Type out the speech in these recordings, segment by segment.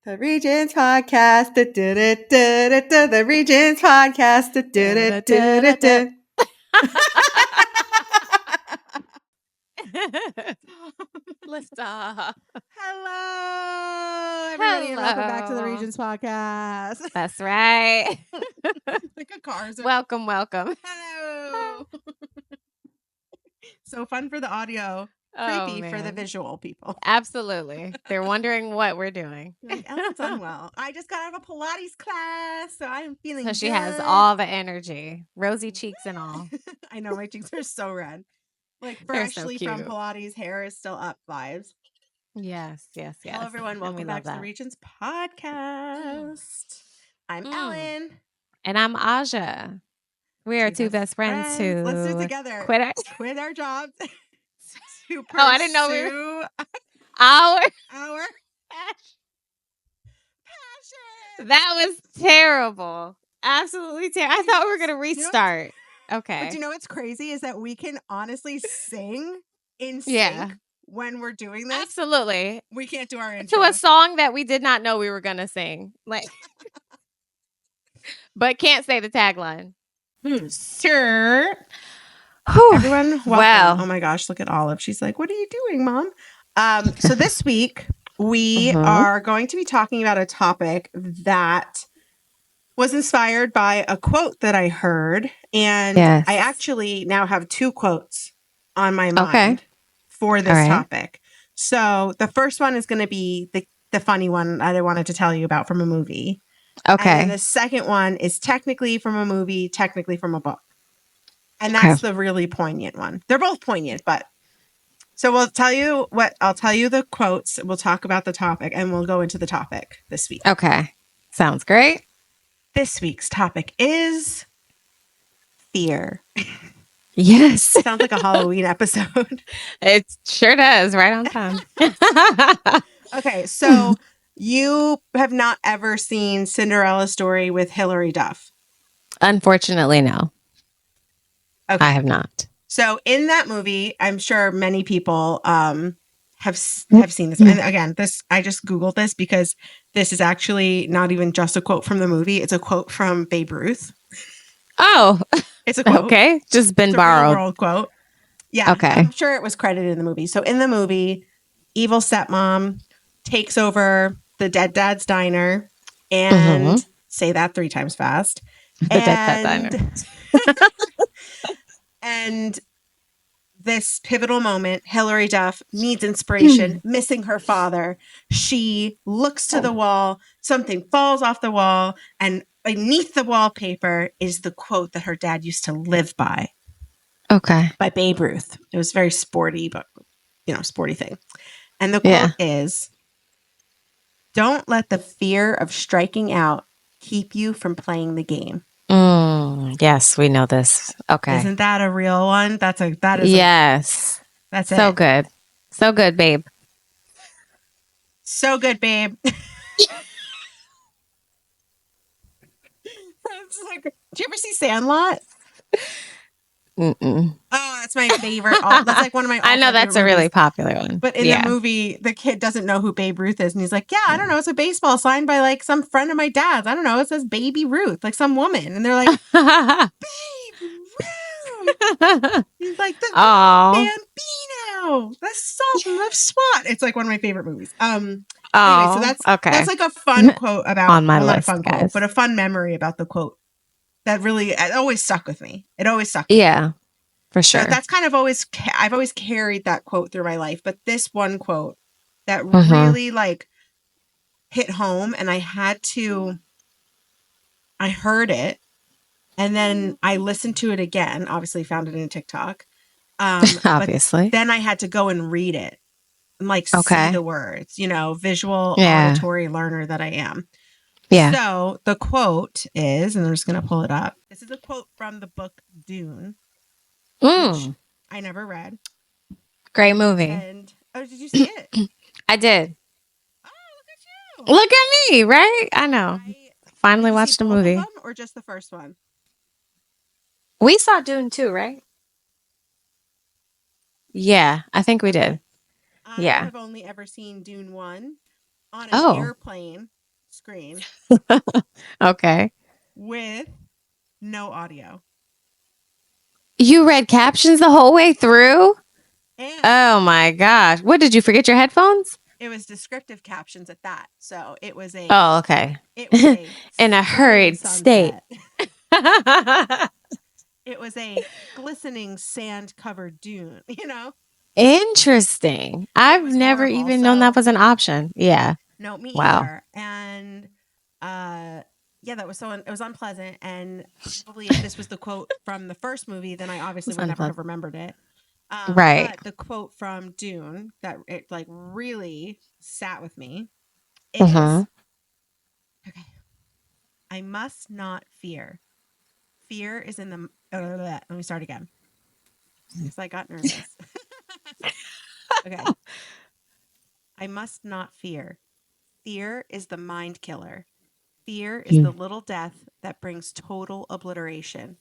The Regents podcast. The Regents podcast. Lift off. Hello, everybody, and welcome back to the Regents podcast. That's right. Like a car's Welcome. Hello. So fun for the audio. Creepy for the visual people. Absolutely. They're wondering what we're doing. Like, Ellen's unwell. I just got out of a Pilates class, so I'm feeling So she good. has all the energy, rosy cheeks and all. I know, my cheeks are so red. Like They're so freshly from cute. Pilates, hair is still up vibes. Yes. Hello, everyone. Welcome back to the Regents podcast. I'm Ellen. And I'm Aja. We are two best friends who Let's do it together. Quit our jobs. To pursue I didn't know we were our passion. That was terrible. Absolutely terrible. I thought we were going to restart. Okay. But you know what's crazy is that we can honestly sing in sync when we're doing this. Absolutely. We can't do our intro. To a song that we did not know we were going to sing. But can't say the tagline. Sure. Everyone, welcome. Well. Oh my gosh, look at Olive. She's like, what are you doing, Mom? So this week, we are going to be talking about a topic that was inspired by a quote that I heard. And I actually now have two quotes on my mind for this topic. So the first one is going to be the funny one that I wanted to tell you about from a movie. Okay. And the second one is technically from a movie, technically from a book. And that's the really poignant one. They're both poignant, but so I'll tell you the quotes. We'll talk about the topic and we'll go into the topic this week. Okay. Sounds great. This week's topic is fear. Yes. Sounds like a Halloween episode. It sure does. Right on time. Okay. So you have not ever seen Cinderella Story with Hilary Duff? Unfortunately, no. Okay. I have not. So in that movie, I'm sure many people have seen this. And again, I just Googled this because this is actually not even just a quote from the movie. It's a quote from Babe Ruth. Oh, it's a quote. Okay. Just been borrowed. Real world quote. Yeah. Okay. I'm sure it was credited in the movie. So in the movie, evil stepmom takes over the dead dad's diner and say that 3 times fast. The dead dad diner. And this pivotal moment, Hilary Duff needs inspiration, missing her father. She looks to the wall, something falls off the wall, and beneath the wallpaper is the quote that her dad used to live by. Okay. By Babe Ruth. It was very sporty, but, sporty thing. And the quote is, "Don't let the fear of striking out keep you from playing the game." Yes, we know this. Okay. Isn't that a real one? That's yes. That's so it. Good. So good, babe. So good, babe. It's like, did you ever see Sandlot? Mm-mm. Oh, that's my favorite. That's like one of my. I know that's a really popular one. But in the movie, the kid doesn't know who Babe Ruth is, and he's like, "Yeah, I don't know. It's a baseball signed by like some friend of my dad's. I don't know. It says Baby Ruth, like some woman." And they're like, "Babe Ruth." He's like, "The Bambino, the Sultan of SWAT." It's like one of my favorite movies. Anyway, so that's like a fun quote about on my list, not a fun guys. quote, but a fun memory about the quote. That really, it always stuck with me. Yeah, for sure. So that's kind of I've always carried that quote through my life. But this one quote that really like hit home, and I heard it, and then I listened to it again. Obviously found it in TikTok. Obviously. Then I had to go and read it and like see the words, visual auditory learner that I am. Yeah. So the quote is, and I'm just going to pull it up. This is a quote from the book Dune, which I never read. Great movie. And did you see it? I did. Oh, look at you! Look at me, right? I know. Finally watched a movie. Both of them, or just the first one? We saw Dune too, right? Yeah, I think we did. I have only ever seen Dune 1 on an airplane screen Okay. with no audio. You read captions the whole way through? And Oh my gosh. What, did you forget your headphones? it was descriptive captions at that. So it was a Oh, okay. In a stunning hurried state. sunset. It was a glistening sand-covered dune, Interesting. It I've was never horrible. even known So that was an option. Yeah. no, me Wow. either. And yeah, that was it was unpleasant. And probably if this was the quote from the first movie, then I obviously It's would never unpleasant. have remembered it. Right. But the quote from Dune that it like really sat with me Mm-hmm. is, okay, I must not fear. Fear is in the. Let me start again. Because I got nervous. Okay. I must not fear. Fear is the mind killer. Fear is the little death that brings total obliteration.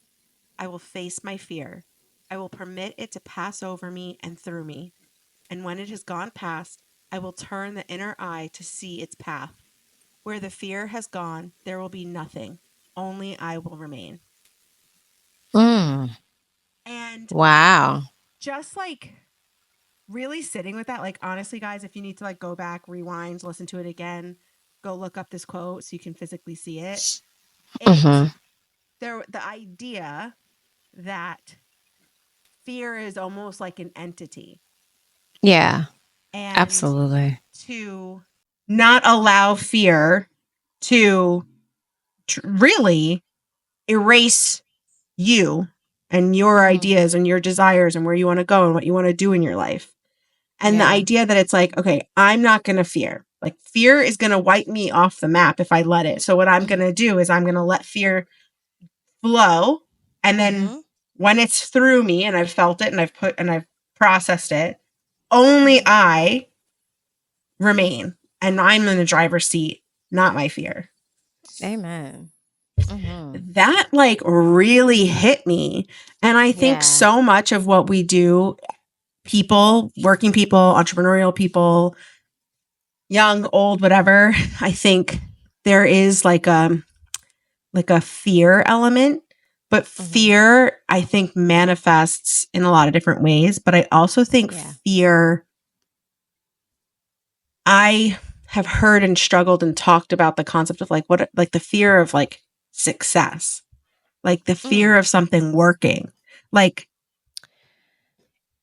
I will face my fear. I will permit it to pass over me and through me. And when it has gone past, I will turn the inner eye to see its path. Where the fear has gone, there will be nothing. Only I will remain. Mm. And Wow. just like really sitting with that, like honestly, guys, if you need to like go back, rewind, listen to it again, go look up this quote so you can physically see it. Mm-hmm. The idea that fear is almost like an entity, Yeah. and Absolutely. to not allow fear to really erase you and your Mm-hmm. ideas and your desires and where you want to go and what you want to do in your life. And the Yeah. idea that it's like, okay, I'm not going to fear. Like, fear is going to wipe me off the map if I let it. So what I'm going to do is I'm going to let fear flow. And then Mm-hmm. when it's through me and I've felt it and I've processed it, only I remain. And I'm in the driver's seat, not my fear. Amen. Mm-hmm. That like really hit me. And I think Yeah. so much of what we do, people, working people, entrepreneurial people, young, old, whatever, I think there is like a fear element, but Mm-hmm. fear I think manifests in a lot of different ways, but I also think Yeah. fear, I have heard and struggled and talked about the concept of like what, like the fear of like success, like the fear Mm. of something working. Like,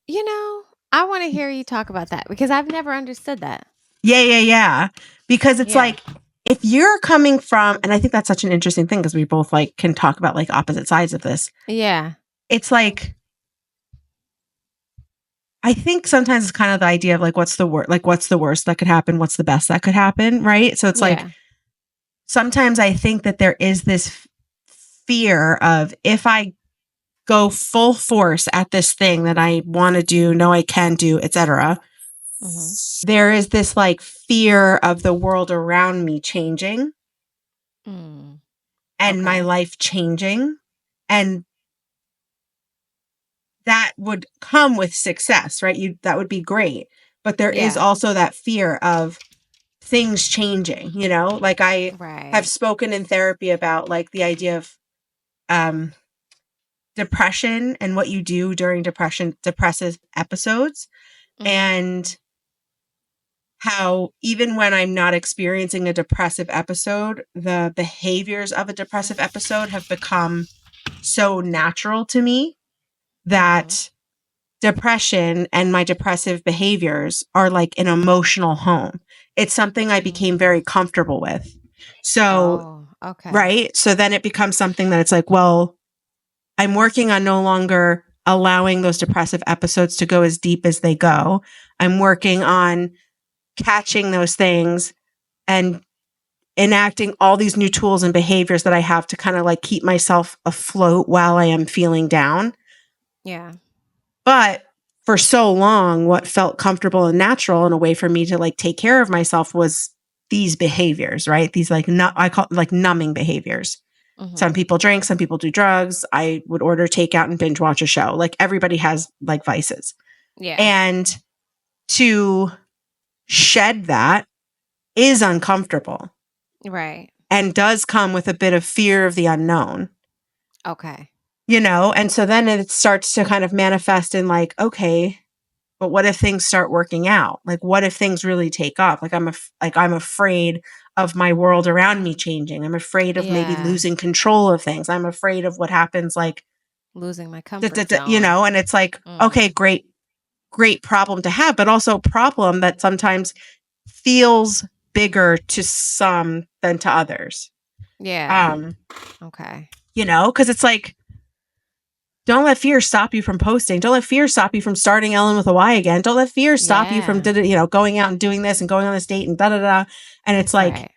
You know, I want to hear you talk about that because I've never understood that. yeah. Because it's Yeah. like, if you're coming from, and I think that's such an interesting thing because we both like can talk about like opposite sides of this. Yeah. It's like, I think sometimes it's kind of the idea of like, what's the worst, like, what's the worst that could happen? What's the best that could happen? Right. So it's like, Yeah. sometimes I think that there is this fear of if I go full force at this thing that I want to do, know I can do, etc. Mm-hmm. There is this like fear of the world around me changing Mm. and my Okay. life changing. And that would come with success, right? That would be great. But there is Yeah. also that fear of things changing, like I have Right. spoken in therapy about like the idea of um depression and what you do during depressive episodes, Mm-hmm. and how even when I'm not experiencing a depressive episode, the behaviors of a depressive episode have become so natural to me Mm-hmm. that depression and my depressive behaviors are like an emotional home. It's something I became Mm. very comfortable with. So, Oh, okay. right. So then it becomes something that it's like, well, I'm working on no longer allowing those depressive episodes to go as deep as they go. I'm working on catching those things and enacting all these new tools and behaviors that I have to kind of like keep myself afloat while I am feeling down. Yeah. But for so long, what felt comfortable and natural and a way for me to like take care of myself was these behaviors, right? These like, I call it like numbing behaviors. Some Mm-hmm. people drink, some people do drugs. I would order takeout and binge watch a show. Like everybody has like vices. Yeah. And to shed that is uncomfortable. Right. and does come with a bit of fear of the unknown, Okay. and so then it starts to kind of manifest in like, okay, but what if things start working out? Like, what if things really take off? Like, I'm afraid of my world around me changing. I'm afraid of maybe Yeah. losing control of things. I'm afraid of what happens, like, Losing my comfort and it's like, okay, zone. great problem to have, but also problem that sometimes feels bigger to some than to others. Yeah. Um, Okay. because it's like, don't let fear stop you from posting. Don't let fear stop you from starting Ellen with a Y again. Don't let fear stop you from, Yeah. going out and doing this and going on this date and da da da. And it's like, Right.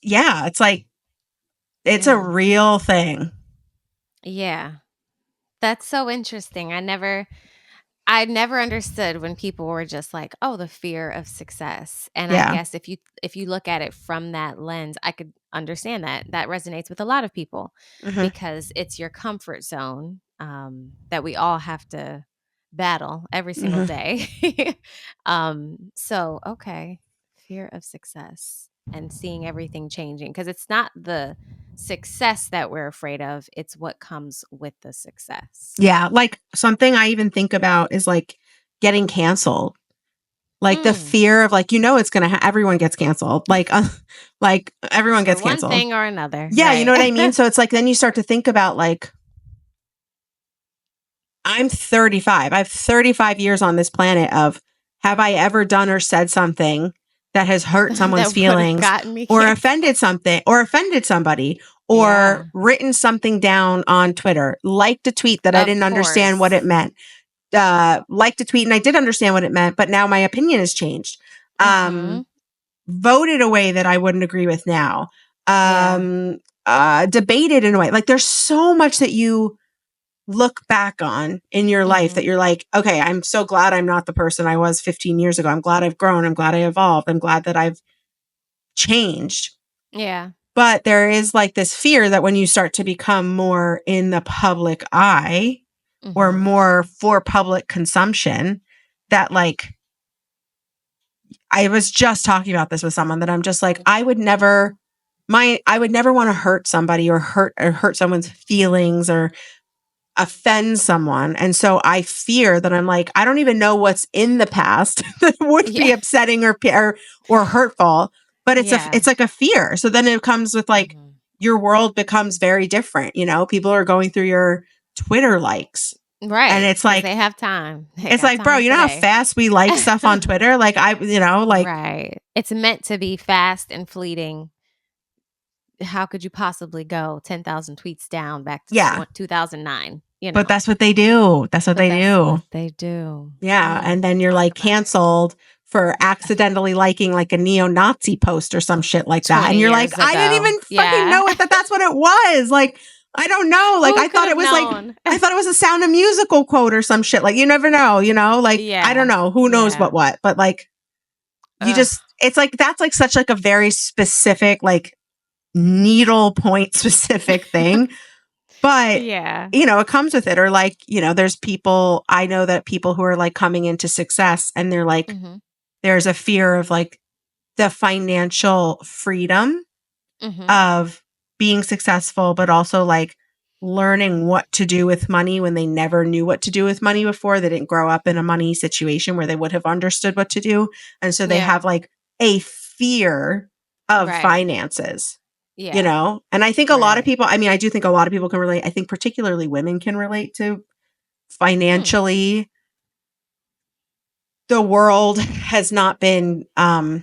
yeah, it's like, it's a Yeah. real thing. Yeah. That's so interesting. I never understood when people were just like, "Oh, the fear of success." And I Yeah. guess if you look at it from that lens, I could understand that. That resonates with a lot of people Hmm. because it's your comfort zone that we all have to battle every single Hmm. day. So okay, fear of success and seeing everything changing because it's not the success that we're afraid of; it's what comes with the success. Yeah. Like something I even think about is like getting canceled. Like the Mm. fear of like, it's going to, everyone gets canceled. Like everyone For gets one canceled. thing or another, Yeah. You know right? what I mean? So it's like, then you start to think about like, I'm 35. I have 35 years on this planet of, have I ever done or said something that has hurt someone's That would have feelings gotten me or canceled. offended somebody Yeah, or written something down on Twitter, liked a tweet that I of didn't understand what course. it meant, liked a tweet and I did understand what it meant, but now my opinion has changed. Mhm. Voted a way that I wouldn't agree with now. Yeah. Debated in a way. Like there's so much that you look back on in your life that Mhm. you're like, okay, I'm so glad I'm not the person I was 15 years ago. I'm glad I've grown. I'm glad I evolved. I'm glad that I've changed. Yeah. But there is like this fear that when you start to become more in the public eye or Mhm. more for public consumption, that like, I was just talking about this with someone that I'm just like, I would never want to hurt somebody or hurt someone's feelings or offend someone. And so I fear that I'm like, I don't even know what's in the past that would Yeah. be upsetting or hurtful, but Yeah. it's like a fear. So then it comes with like, Mhm. your world becomes very different. People are going through your Twitter likes and Right, because they have time. They it's got like, bro, time you know how today. fast we like stuff on Twitter? Like like, Right. It's meant to be fast and fleeting. How could you possibly go 10,000 tweets down back to yeah, 2009, you but know? that's what they do. That's what But they that's what do. they do. Yeah. And then you're Talk like about it. canceled for accidentally liking like a neo-Nazi post or some shit like that. 20 And you're like, years I didn't ago. even fucking Yeah. know that's what it was. Like, I don't know. Like, Who could have known? I thought it was a Sound of Musical quote or some shit. Like, you never know, like, I don't Yeah. know. Who knows Yeah. what, but like, Ugh. it's like, that's like such like a very specific, like needle point specific thing. But, Yeah. it comes with it. Or like, I know that people who are like coming into success and they're like, Mhm. there's a fear of like the financial freedom Mhm. of being successful, but also like learning what to do with money when they never knew what to do with money before. They didn't grow up in a money situation where they would have understood what to do. And so they Yeah. have like a fear of Right. finances, Yeah. And I think a lot of Right. people, I do think a lot of people can relate. I think particularly women can relate to Hmm. financially. The world has not been, I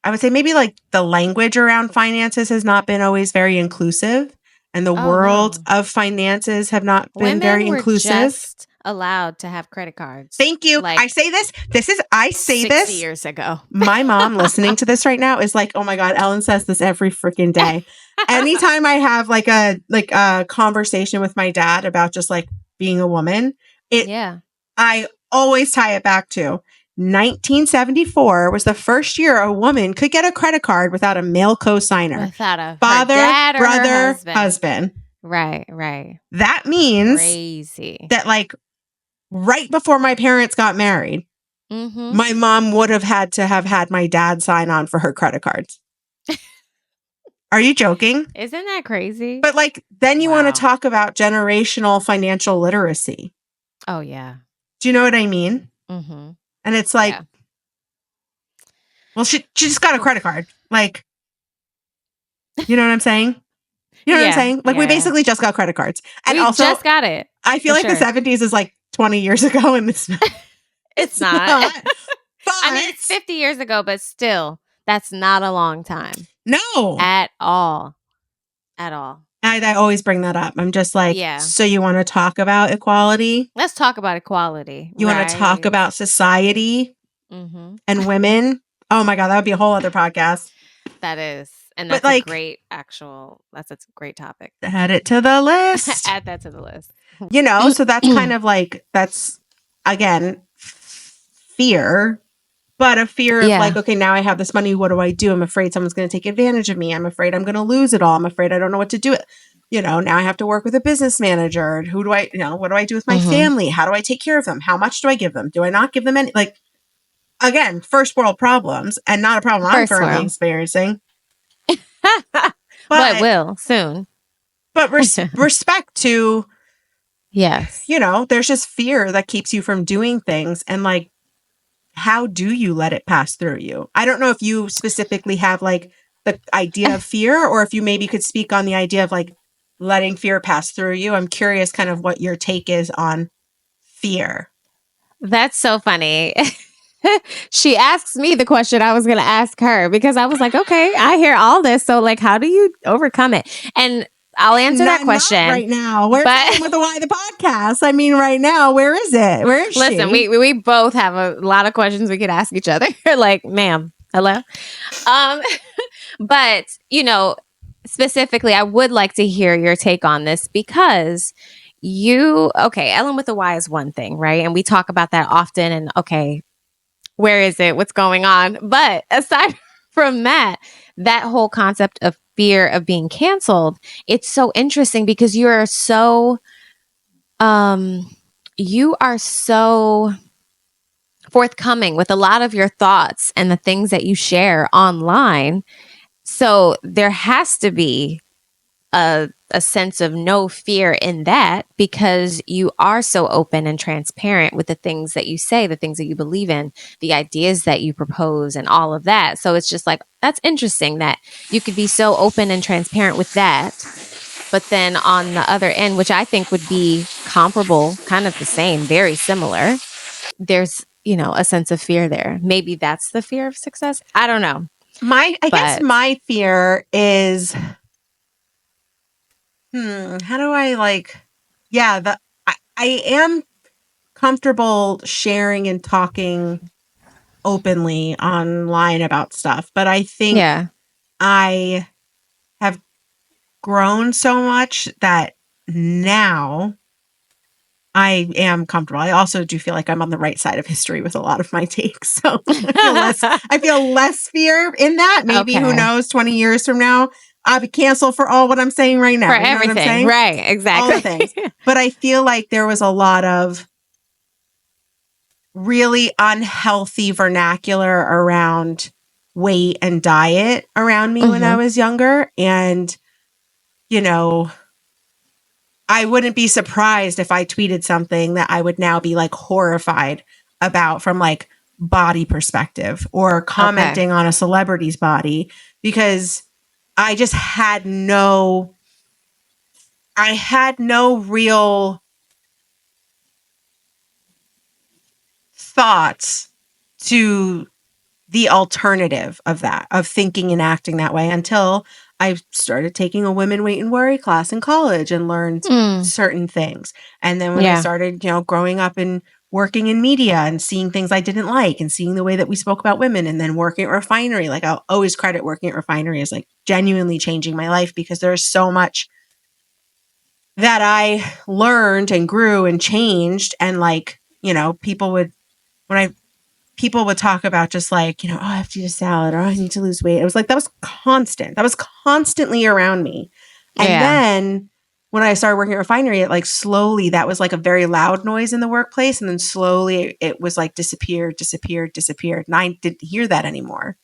would say maybe like the language around finances has not been always very inclusive, and the Oh, world no. of finances have not been very Women were inclusive. just allowed to have credit cards Thank you. like I say 60 this. years ago. My mom listening to this right now is like, "Oh my god, Ellen says this every freaking day." Anytime I have like a conversation with my dad about just like being a woman, it Yeah. I always tie it back to 1974 was the first year a woman could get a credit card without a male co-signer. Without her Father, dad or her brother, husband. husband. Right. Right. That means Crazy. that like right before my parents got married, Mm-hmm. my mom would have had to have had my dad sign on for her credit cards. Are you joking? Isn't that crazy? But like, then you want to Wow. talk about generational financial literacy. Oh, yeah. Do you know what I mean? Mm-hmm. And it's like, Yeah. well, she just got a credit card. Like, you know what I'm saying? You know what I'm Yeah. saying? Like, we Yeah. basically just got credit cards. And We also, just got it. I feel for like the sure. 70s is like 20 years ago, and it's not. It's not. But I mean, it's 50 years ago, but still, that's not a long time no. at all. At all. I always bring that up. I'm just like, Yeah. so you want to talk about equality? Let's talk about equality. You want to talk about society Mm-hmm. and women? Oh my God, that would be a whole other podcast. That is. And But, that's like, that's a great topic. Add it to the list. Add that to the list. You know, so that's kind of like, that's, again, fear. But a fear of like, okay, now I have this money. What do I do? I'm afraid someone's going to take advantage of me. I'm afraid I'm going to lose it all. I'm afraid I don't know what to do. You know, now I have to work with a business manager. Who do I, you know, what do I do with my family? How do I take care of them? How much do I give them? Do I not give them any? Like, again, first world problems, and not a problem I'm currently experiencing. But will soon. But respect to, yes, you know, there's just fear that keeps you from doing things. And like, how do you let it pass through you? I don't know if you specifically have like the idea of fear, or if you maybe could speak on the idea of like letting fear pass through you. I'm curious kind of what your take is on fear. That's so funny. She asks me the question I was going to ask her, because I was like, okay, I hear all this. So like, how do you overcome it? And I'll answer that question right now. We're talking with the Why the Podcast. I mean, right now, where is it? Where is listen, she? we both have a lot of questions we could ask each other. Like, ma'am, hello. But you know, specifically, I would like to hear your take on this, because Ellen with the Y is one thing, right? And we talk about that often. And okay, where is it? What's going on? But aside from that whole concept of fear of being canceled, it's so interesting because you are so forthcoming with a lot of your thoughts and the things that you share online. So there has to be a sense of no fear in that, because you are so open and transparent with the things that you say, the things that you believe in, the ideas that you propose, and all of that. So it's just like, that's interesting that you could be so open and transparent with that. But then on the other end, which I think would be comparable, kind of the same, very similar, there's, you know, a sense of fear there. Maybe that's the fear of success. I don't know. I guess my fear is, how do I like, I am comfortable sharing and talking openly online about stuff, but I think I have grown so much that now I am comfortable. I also do feel like I'm on the right side of history with a lot of my takes. So I feel less fear in that. Maybe who knows, 20 years from now, I'll be canceled for all what I'm saying right now. For you know everything. What I'm saying? Right, exactly. All the things. But I feel like there was a lot of really unhealthy vernacular around weight and diet around me when I was younger. And, you know, I wouldn't be surprised if I tweeted something that I would now be like horrified about from like body perspective, or commenting on a celebrity's body, because I just had no real thoughts to the alternative of that, of thinking and acting that way, until I started taking a women weight and worry class in college and learned certain things. And then when I started, you know, growing up and working in media and seeing things I didn't like, and seeing the way that we spoke about women, and then working at Refinery, like I'll always credit working at Refinery as like genuinely changing my life, because there's so much that I learned and grew and changed. And like, you know, people would talk about just like, you know, oh, I have to eat a salad, or oh, I need to lose weight. It was like, that was constant. That was constantly around me. And then when I started working at a refinery, it like slowly, that was like a very loud noise in the workplace. And then slowly it was like disappeared. And I didn't hear that anymore.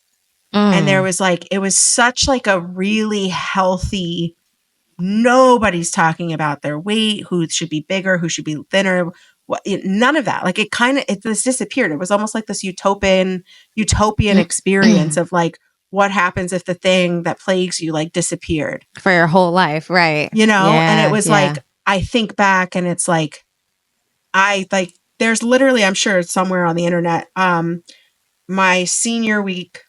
And there was like, it was such like a really healthy, nobody's talking about their weight, who should be bigger, who should be thinner. None of that. Like it just disappeared. It was almost like this utopian experience of like, what happens if the thing that plagues you like disappeared for your whole life, right? And it was like, I think back and it's like, there's literally, I'm sure it's somewhere on the internet, my senior week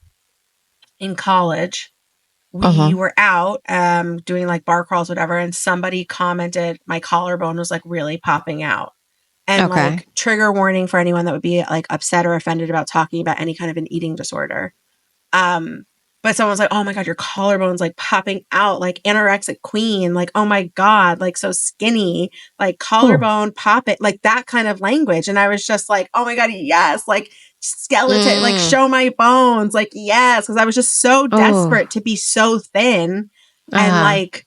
in college, we were out doing like bar crawls, whatever, and somebody commented my collarbone was like really popping out. And like trigger warning for anyone that would be like upset or offended about talking about any kind of an eating disorder. But someone was like, oh my God, your collarbone's like popping out, like anorexic queen, like, oh my God, like so skinny, like collarbone pop it, like that kind of language. And I was just like, oh my God, yes, like skeleton, like show my bones, like yes, because I was just so desperate to be so thin and like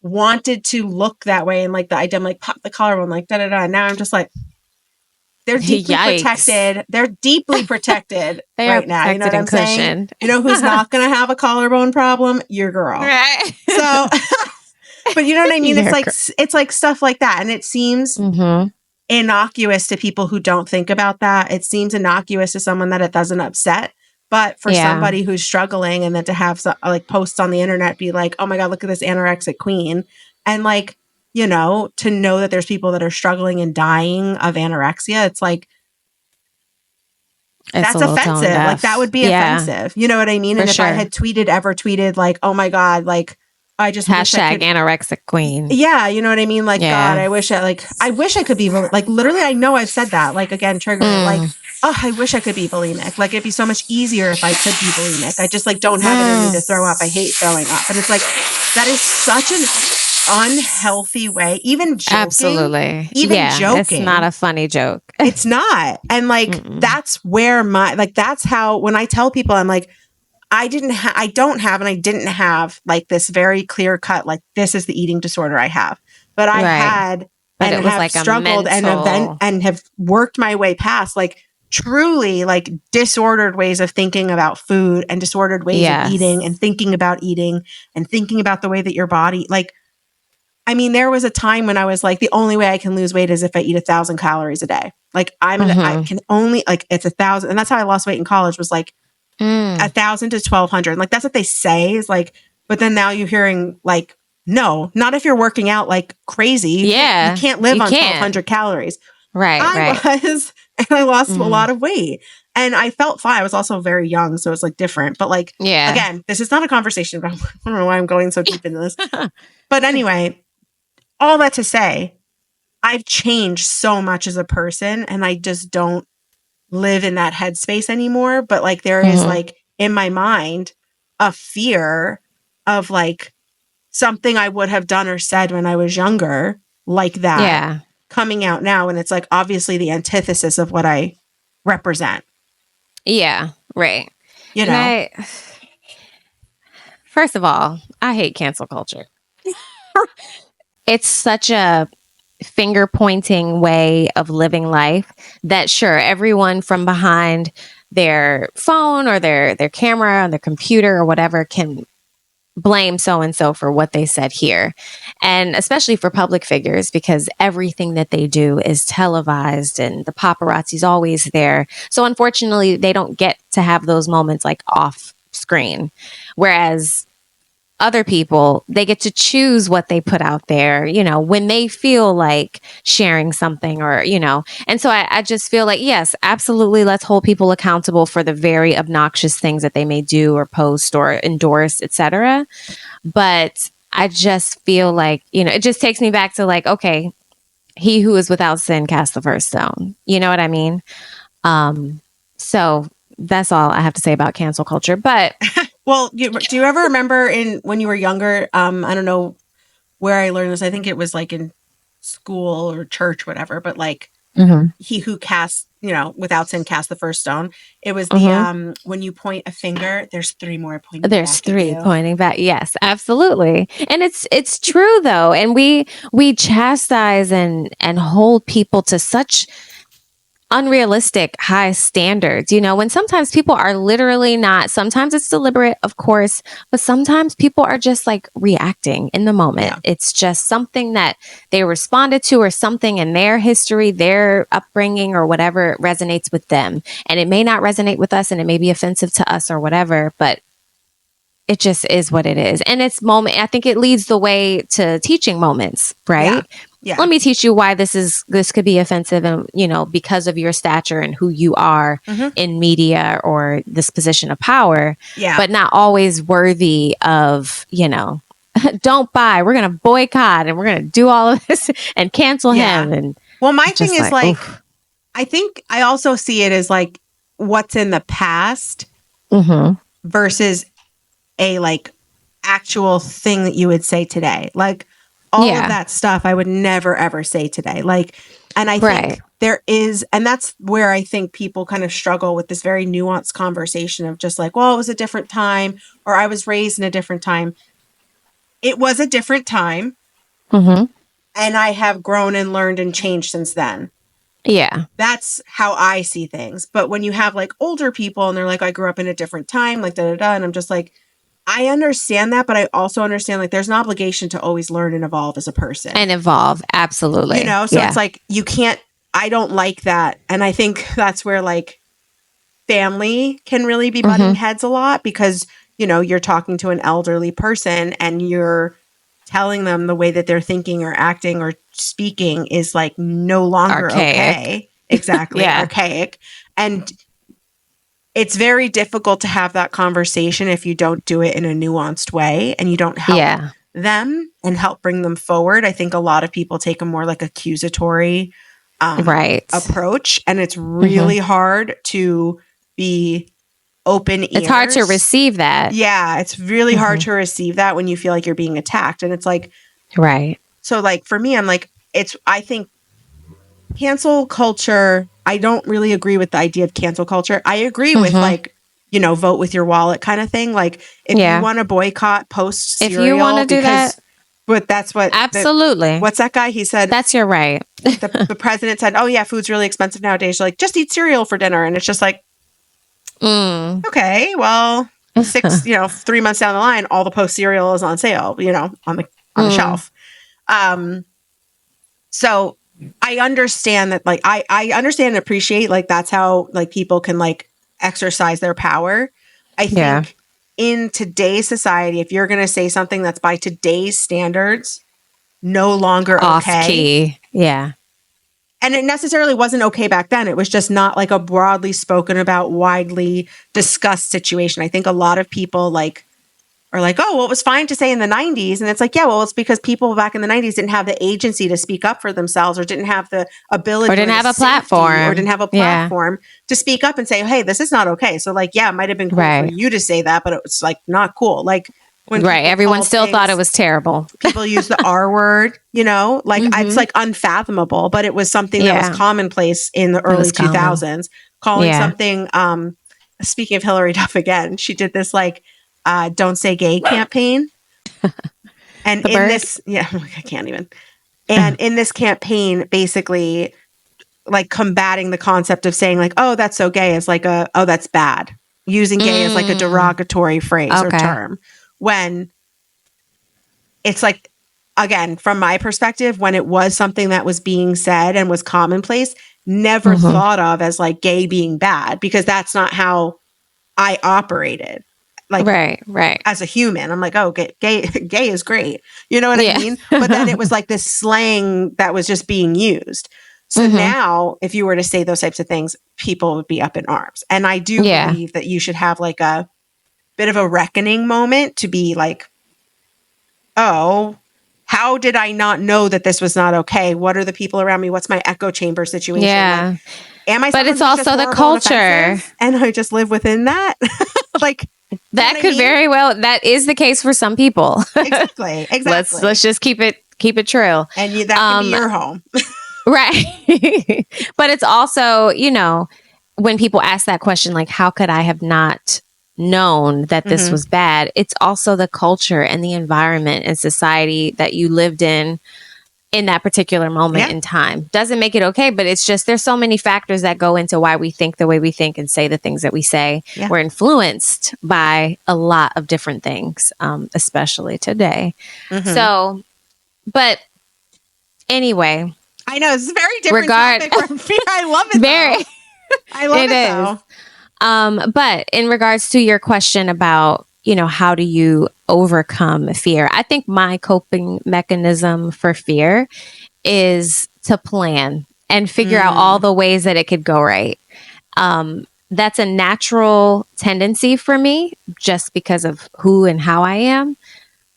wanted to look that way. And like the idea, I'm like, pop the collarbone, like da da da. Now I'm just like, they're deeply protected. They're deeply protected right now. You know what I'm saying? You know who's not going to have a collarbone problem? Your girl. Right. So, but you know what I mean? It's like stuff like that. And it seems innocuous to people who don't think about that. It seems innocuous to someone that it doesn't upset. But for somebody who's struggling and then to have like posts on the internet be like, oh my God, look at this anorexic queen. And like, you know, to know that there's people that are struggling and dying of anorexia, it's like, that's offensive. Like that would be offensive. You know what I mean? And if I had ever tweeted like, oh my God, like I just hashtag anorexic queen. Yeah. You know what I mean? Like, God, I wish I could be like, literally, I know I've said that, like, again, trigger, like, oh, I wish I could be bulimic. Like, it'd be so much easier if I could be bulimic. I just like don't have it in me to throw up. I hate throwing up. But it's like, that is such an unhealthy way, even joking. Absolutely. Joking. It's not a funny joke. It's not. And like, that's where that's how, when I tell people, I'm like, I didn't have like this very clear cut, like this is the eating disorder I have, but I had, but and have like struggled and have worked my way past like truly like disordered ways of thinking about food and disordered ways of eating and thinking about the way that your body, like, I mean, there was a time when I was like, the only way I can lose weight is if I eat 1,000 calories a day. Like I can only like, it's 1,000. And that's how I lost weight in college was like 1,000 to 1,200. Like that's what they say is like, but then now you're hearing like, no, not if you're working out like crazy. You can't live on 1,200 calories. Right. I was, and I lost a lot of weight. And I felt fine. I was also very young, so it's like different. But like, again, this is not a conversation about, I don't know why I'm going so deep into this. But anyway, all that to say, I've changed so much as a person and I just don't live in that headspace anymore. But like, there is like in my mind, a fear of like something I would have done or said when I was younger, like that coming out now. And it's like, obviously the antithesis of what I represent. Yeah. Right. You know, first of all, I hate cancel culture. It's such a finger pointing way of living life that sure, everyone from behind their phone or their camera on their computer or whatever can blame so-and-so for what they said here. And especially for public figures, because everything that they do is televised and the paparazzi's always there. So unfortunately, they don't get to have those moments like off screen. Whereas other people, they get to choose what they put out there, you know, when they feel like sharing something or, you know, and so I just feel like, yes, absolutely. Let's hold people accountable for the very obnoxious things that they may do or post or endorse, etc. But I just feel like, you know, it just takes me back to like, okay, he who is without sin cast the first stone. You know what I mean? So that's all I have to say about cancel culture. But well, do you ever remember when you were younger? I don't know where I learned this. I think it was like in school or church, whatever. But like he who cast, without sin cast the first stone. It was the when you point a finger, there's 3 more pointing There's back at 3 you. pointing back. Yes, absolutely. And it's true though. And we chastise and hold people to such unrealistic high standards, when sometimes people are literally not, sometimes it's deliberate, of course, but sometimes people are just like reacting in the moment. Yeah. It's just something that they responded to, or something in their history, their upbringing, or whatever resonates with them. And it may not resonate with us, and it may be offensive to us or whatever, but it just is what it is. And it's moment, I think it leads the way to teaching moments, right? Yeah. Let me teach you why this could be offensive, and because of your stature and who you are in media or this position of power, but not always worthy of, don't buy, we're going to boycott, and we're going to do all of this and cancel him. And well, my thing is like, I think I also see it as like what's in the past versus a like actual thing that you would say today. Like all of that stuff I would never ever say today. Like, and I think there is, and that's where I think people kind of struggle with this very nuanced conversation of just like, well, it was a different time, or I was raised in a different time. It was a different time. And I have grown and learned and changed since then. Yeah. That's how I see things. But when you have like older people and they're like, I grew up in a different time, like and I'm just like, I understand that, but I also understand like there's an obligation to always learn and evolve as a person. And evolve. Absolutely. So it's like, you can't, I don't like that. And I think that's where like family can really be butting heads a lot, because, you're talking to an elderly person and you're telling them the way that they're thinking or acting or speaking is like no longer okay. Exactly. Archaic. And it's very difficult to have that conversation if you don't do it in a nuanced way and you don't help them and help bring them forward. I think a lot of people take a more like accusatory approach, and it's really hard to be open ears. It's hard to receive that. Yeah, it's really hard to receive that when you feel like you're being attacked. And it's like, so like for me, I'm like, I think cancel culture, I don't really agree with the idea of cancel culture. I agree with like, vote with your wallet kind of thing. Like if you want to boycott Post cereal, if you want to do that, but that's what absolutely. What's that guy? He said that's your right. the president said, "Oh yeah, food's really expensive nowadays. Like just eat cereal for dinner." And it's just like, okay, well, 3 months down the line, all the Post cereal is on sale. On the shelf. So I understand that, like, I understand and appreciate, like, that's how, like, people can, like, exercise their power. I think in today's society, if you're going to say something that's by today's standards no longer off okay. key. Yeah. And it necessarily wasn't okay back then. It was just not, like, a broadly spoken about, widely discussed situation. I think a lot of people, like, are like, oh, well, it was fine to say in the 90s. And it's like, yeah, well, it's because people back in the 90s didn't have the agency to speak up for themselves, or didn't have the ability, or didn't have a platform, or didn't have a platform to speak up and say, hey, this is not okay. So like, yeah, it might have been cool for you to say that, but it was like not cool. Like when everyone still thought it was terrible. People use the R word, like it's like unfathomable, but it was something that was commonplace in the early 2000s. Calling something, speaking of Hilary Duff again, she did this like, don't say gay campaign. And in this, I can't even. And in this campaign, basically like combating the concept of saying like, oh, that's so gay is like oh, that's bad. Using gay as like a derogatory phrase or term. When it's like, again, from my perspective, when it was something that was being said and was commonplace, never thought of as like gay being bad, because that's not how I operated. Like, right. As a human, I'm like, oh, gay is great. You know what I mean? But then it was like this slang that was just being used. So now, if you were to say those types of things, people would be up in arms. And I do believe that you should have like a bit of a reckoning moment to be like, oh, how did I not know that this was not okay? What are the people around me? What's my echo chamber situation? Yeah. Like, am I? But it's also the culture, and I just live within that. Like. That could very well. That is the case for some people. Exactly. Let's just keep it true. And that could be your home. Right. But it's also, when people ask that question, like, how could I have not known that this was bad? It's also the culture and the environment and society that you lived in that particular moment in time. Doesn't make it okay, but it's just there's so many factors that go into why we think the way we think and say the things that we say. Yeah. We're influenced by a lot of different things, especially today. So, but anyway, I know it's a very different topic from fear. I love it. Very. Though. I love it though. But in regards to your question about, how do you overcome fear? I think my coping mechanism for fear is to plan and figure out all the ways that it could go right. That's a natural tendency for me just because of who and how I am.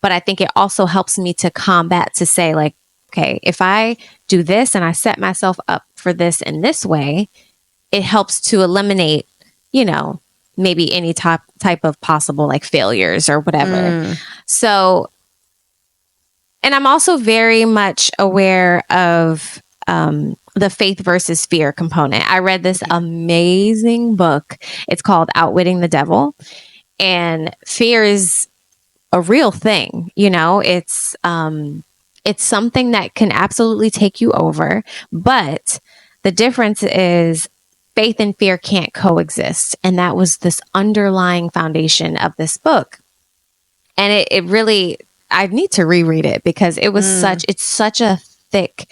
But I think it also helps me to combat, to say, like, okay, if I do this and I set myself up for this in this way, it helps to eliminate, maybe any type of possible like failures or whatever. So, and I'm also very much aware of the faith versus fear component. I read this amazing book. It's called Outwitting the Devil. And fear is a real thing. It's something that can absolutely take you over. But the difference is faith and fear can't coexist. And that was this underlying foundation of this book. And it really, I need to reread it because it was it's such a thick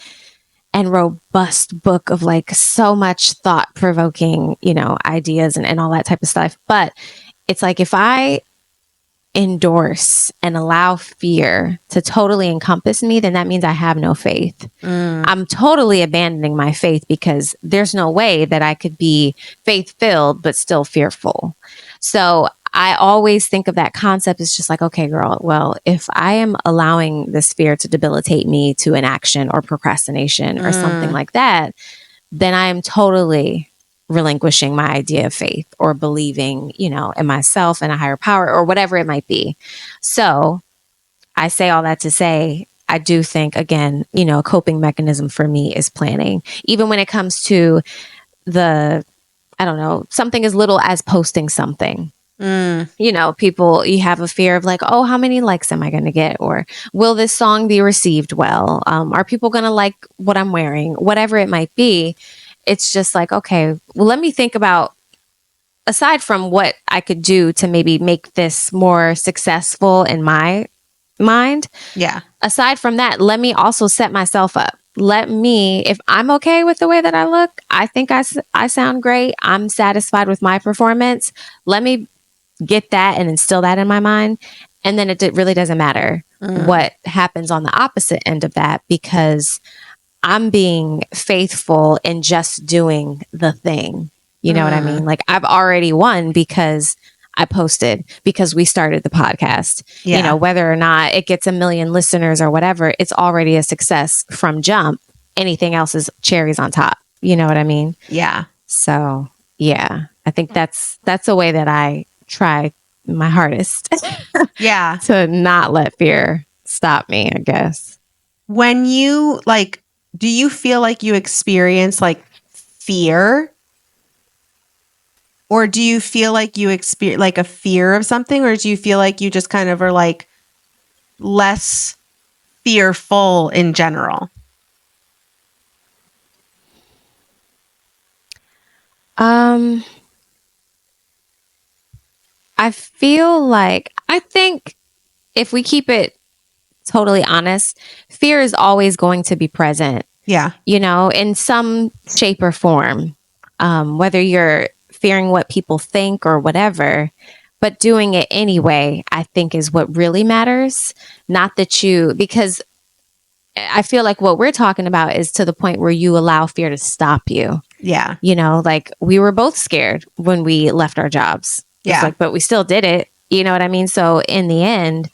and robust book of like so much thought provoking, ideas and all that type of stuff. But it's like, if I endorse and allow fear to totally encompass me, then that means I have no faith. I'm totally abandoning my faith because there's no way that I could be faith filled but still fearful. So I always think of that concept as just like, okay, girl, well, if I am allowing this fear to debilitate me to inaction or procrastination or something like that, then I am totally relinquishing my idea of faith or believing, in myself and a higher power or whatever it might be. So I say all that to say, I do think, again, a coping mechanism for me is planning. Even when it comes to something as little as posting something. People, you have a fear of like, oh, how many likes am I going to get? Or will this song be received well? Are people going to like what I'm wearing? Whatever it might be. It's just like, okay, well, let me think about, aside from what I could do to maybe make this more successful in my mind. Yeah. Aside from that, let me also set myself up. Let me, if I'm okay with the way that I look, I think I sound great. I'm satisfied with my performance. Let me get that and instill that in my mind. And then it really doesn't matter what happens on the opposite end of that, because I'm being faithful in just doing the thing. You know what I mean? Like, I've already won because I posted, because we started the podcast. Yeah. Whether or not it gets 1 million listeners or whatever, it's already a success from jump. Anything else is cherries on top. You know what I mean? Yeah. So, yeah, I think that's a way that I try my hardest. Yeah. To not let fear stop me, I guess. When you do you feel like you experience like fear? Or do you feel like you experience like a fear of something? Or do you feel like you just kind of are like less fearful in general? I feel like, I think if we keep it totally honest, fear is always going to be present. Yeah. In some shape or form, whether you're fearing what people think or whatever, but doing it anyway, I think is what really matters. Not that because I feel like what we're talking about is to the point where you allow fear to stop you. Yeah. Like, we were both scared when we left our jobs. It's like, but we still did it. You know what I mean? So in the end,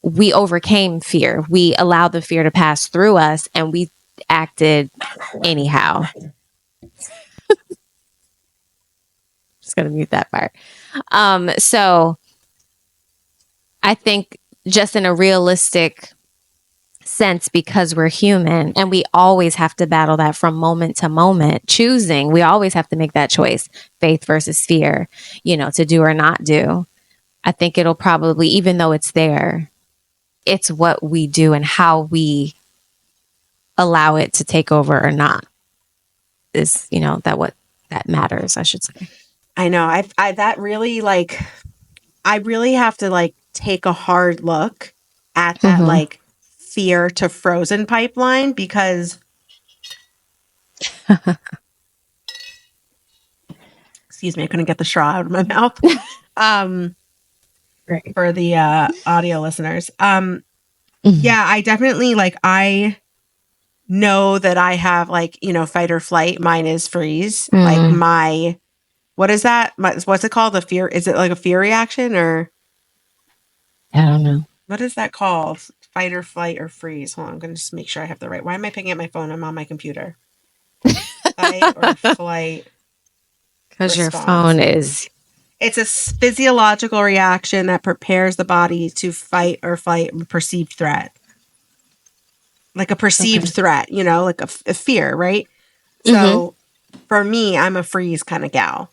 we overcame fear. We allowed the fear to pass through us and we acted anyhow. Just going to mute that part. So I think just in a realistic sense because we're human and we always have to battle that from moment to moment, choosing. We always have to make that choice, faith versus fear, to do or not do. I think it'll probably, even though it's there, it's what we do and how we allow it to take over or not is, that matters, I should say. I know. That really I really have to take a hard look at that fear to frozen pipeline because excuse me, I couldn't get the straw out of my mouth. Right. For the audio listeners. Yeah, I definitely I know that I have fight or flight. Mine is freeze. What is that? What's it called? The fear? Is it like a fear reaction or? I don't know. What is that called? Fight or flight or freeze? Hold on, I'm going to just make sure I have the right. Why am I picking up my phone? I'm on my computer. Fight or flight. Because your phone is. It's a physiological reaction that prepares the body to fight or flight a perceived threat. Like a perceived threat, like a fear, right? So for me, I'm a freeze kind of gal.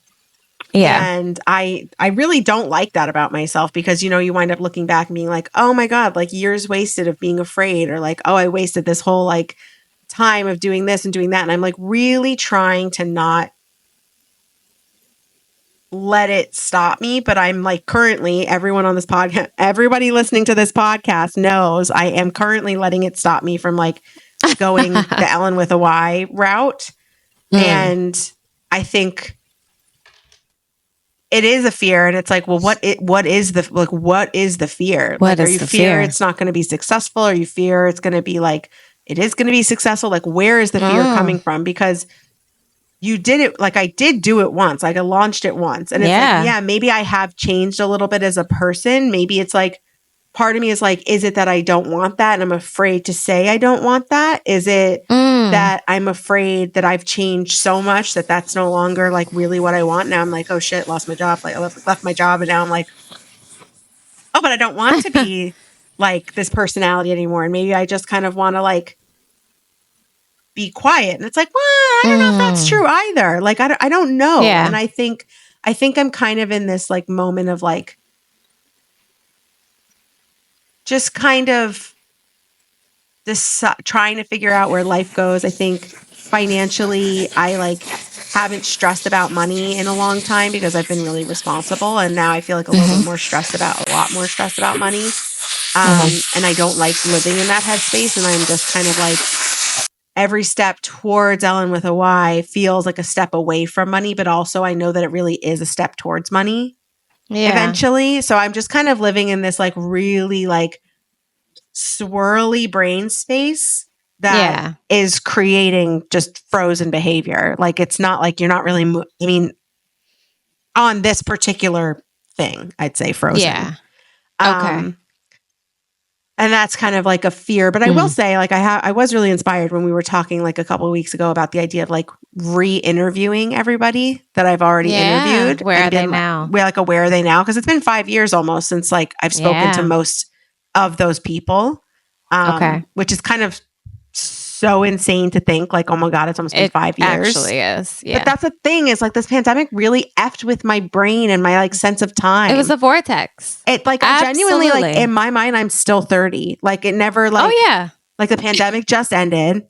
Yeah. And I really don't like that about myself because, you wind up looking back and being like, oh my God, years wasted of being afraid or oh, I wasted this whole time of doing this and doing that. And I'm really trying to not let it stop me. But I'm currently everyone on this podcast, everybody listening to this podcast knows I am currently letting it stop me from going the Ellen with a Y route. And I think it is a fear, and it's well, what is the fear? What are is you the fear fear? It's not going to be successful? Or you fear it's going to be it is going to be successful? Where is the fear coming from? Because you did it, I did do it once. I launched it once, and it's maybe I have changed a little bit as a person. Maybe it's part of me is is it that I don't want that, and I'm afraid to say I don't want that? Is it that I'm afraid that I've changed so much that that's no longer really what I want? Now I'm oh shit, lost my job. I left my job, and now I'm oh, but I don't want to be this personality anymore. And maybe I just kind of want to be quiet. And it's well, I don't know if that's true either. I don't know. Yeah. And I think I'm kind of in this moment of just kind of this trying to figure out where life goes. I think financially, I haven't stressed about money in a long time because I've been really responsible, and now I feel a lot more stressed about money. And I don't like living in that headspace, and I'm just kind of every step towards Ellen with a Y feels like a step away from money, but also I know that it really is a step towards money eventually. So I'm just kind of living in this really swirly brain space that is creating just frozen behavior. It's not you're not really on this particular thing, I'd say frozen. Yeah. Okay. And that's kind of a fear. But I will say, I was really inspired when we were talking a couple of weeks ago about the idea of re-interviewing everybody that I've already interviewed. Where are they now? Where are they now? Because it's been 5 years almost since I've spoken to most of those people. Which is kind of so insane to think oh my God, it's almost been 5 years. It actually is. Yeah. But that's the thing is this pandemic really effed with my brain and my sense of time. It was a vortex. It I genuinely in my mind, I'm still 30. It never oh yeah. The pandemic just ended.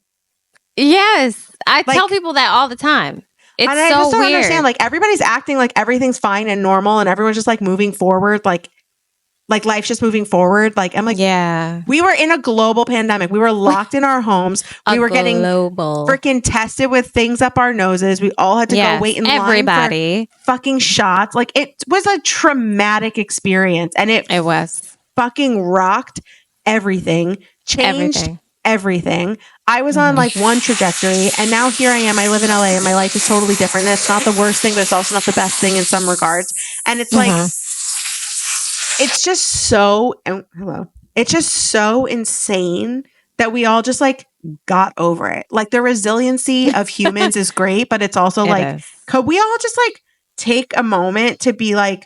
Yes. I tell people that all the time. It's and I so just don't weird. understand. Everybody's acting everything's fine and normal and everyone's just moving forward. Life's just moving forward. I'm yeah. We were in a global pandemic. We were locked in our homes. We were getting freaking tested with things up our noses. We all had to go wait in line for fucking shots. It was a traumatic experience, and it was fucking rocked everything, changed everything. I was on one trajectory, and now here I am. I live in LA, and my life is totally different. And it's not the worst thing, but it's also not the best thing in some regards. And it's it's just so it's just so insane that we all just got over it. The resiliency of humans is great, but it's also could we all just take a moment to be okay,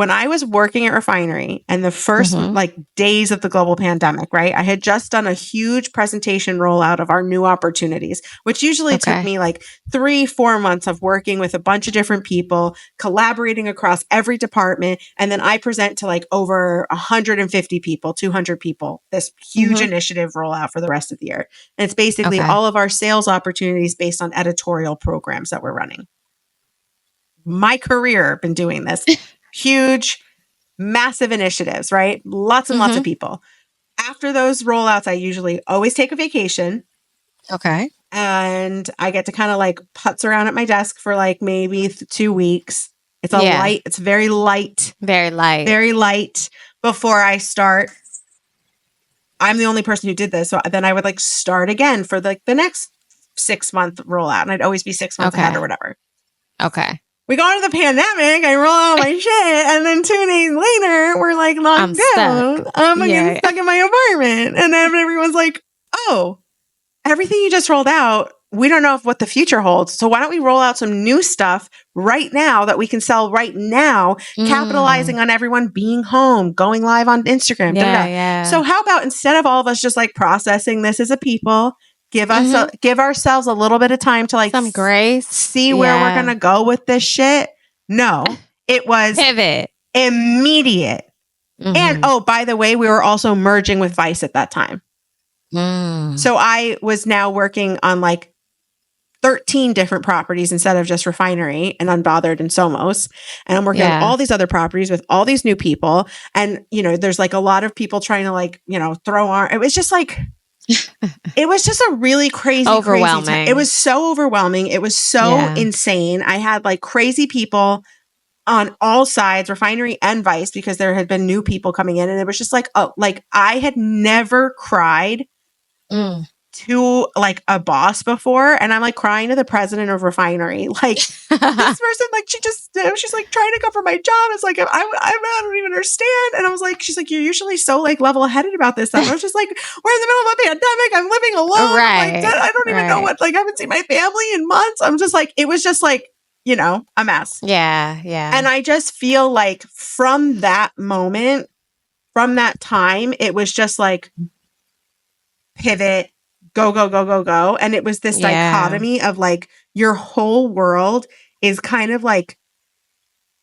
when I was working at Refinery and the first like days of the global pandemic, right? I had just done a huge presentation rollout of our new opportunities, which usually took me like 3-4 months of working with a bunch of different people, collaborating across every department. And then I present to like over 150 people, 200 people, this huge initiative rollout for the rest of the year. And it's basically all of our sales opportunities based on editorial programs that we're running. My career, been doing this. Huge, massive initiatives, right? Lots and lots of people. After those rollouts, I usually always take a vacation. Okay. And I get to kind of like putz around at my desk for like maybe 2 weeks. It's it's very light. Very light. Very light before I start. I'm the only person who did this. So then I would like start again for like the next 6-month rollout. And I'd always be 6 months ahead or whatever. Okay. We go into the pandemic, I roll out my shit, and then 2 days later, we're like locked down. Stuck. I'm getting stuck in my apartment. And then everyone's like, oh, everything you just rolled out, we don't know what the future holds. So why don't we roll out some new stuff right now that we can sell right now, capitalizing on everyone being home, going live on Instagram. So how about instead of all of us just like processing this as a people, give ourselves a little bit of time to like some grace, see where we're going to go with this shit. No, it was pivot immediate. And oh, by the way, we were also merging with Vice at that time. So I was now working on like 13 different properties instead of just Refinery and Unbothered and Somos. And I'm working on all these other properties with all these new people. And, you know, there's like a lot of people trying to like, you know, it was just like, it was just a really crazy, overwhelming. Crazy time. It was so overwhelming. It was so insane. I had like crazy people on all sides, Refinery and Vice, because there had been new people coming in. And it was just like, oh, like I had never cried to like a boss before. And I'm like crying to the president of Refinery. Like this person, like she's like trying to cover my job. It's like, I don't even understand. And I was like, she's like, you're usually so like level headed about this stuff. I was just like, we're in the middle of a pandemic. I'm living alone. Right. Like, I don't even know what, like I haven't seen my family in months. I'm just like, it was just like, you know, a mess. Yeah. Yeah. And I just feel like from that moment, from that time, it was just like pivot, go, go, go, go, go. And it was this dichotomy of like your whole world is kind of like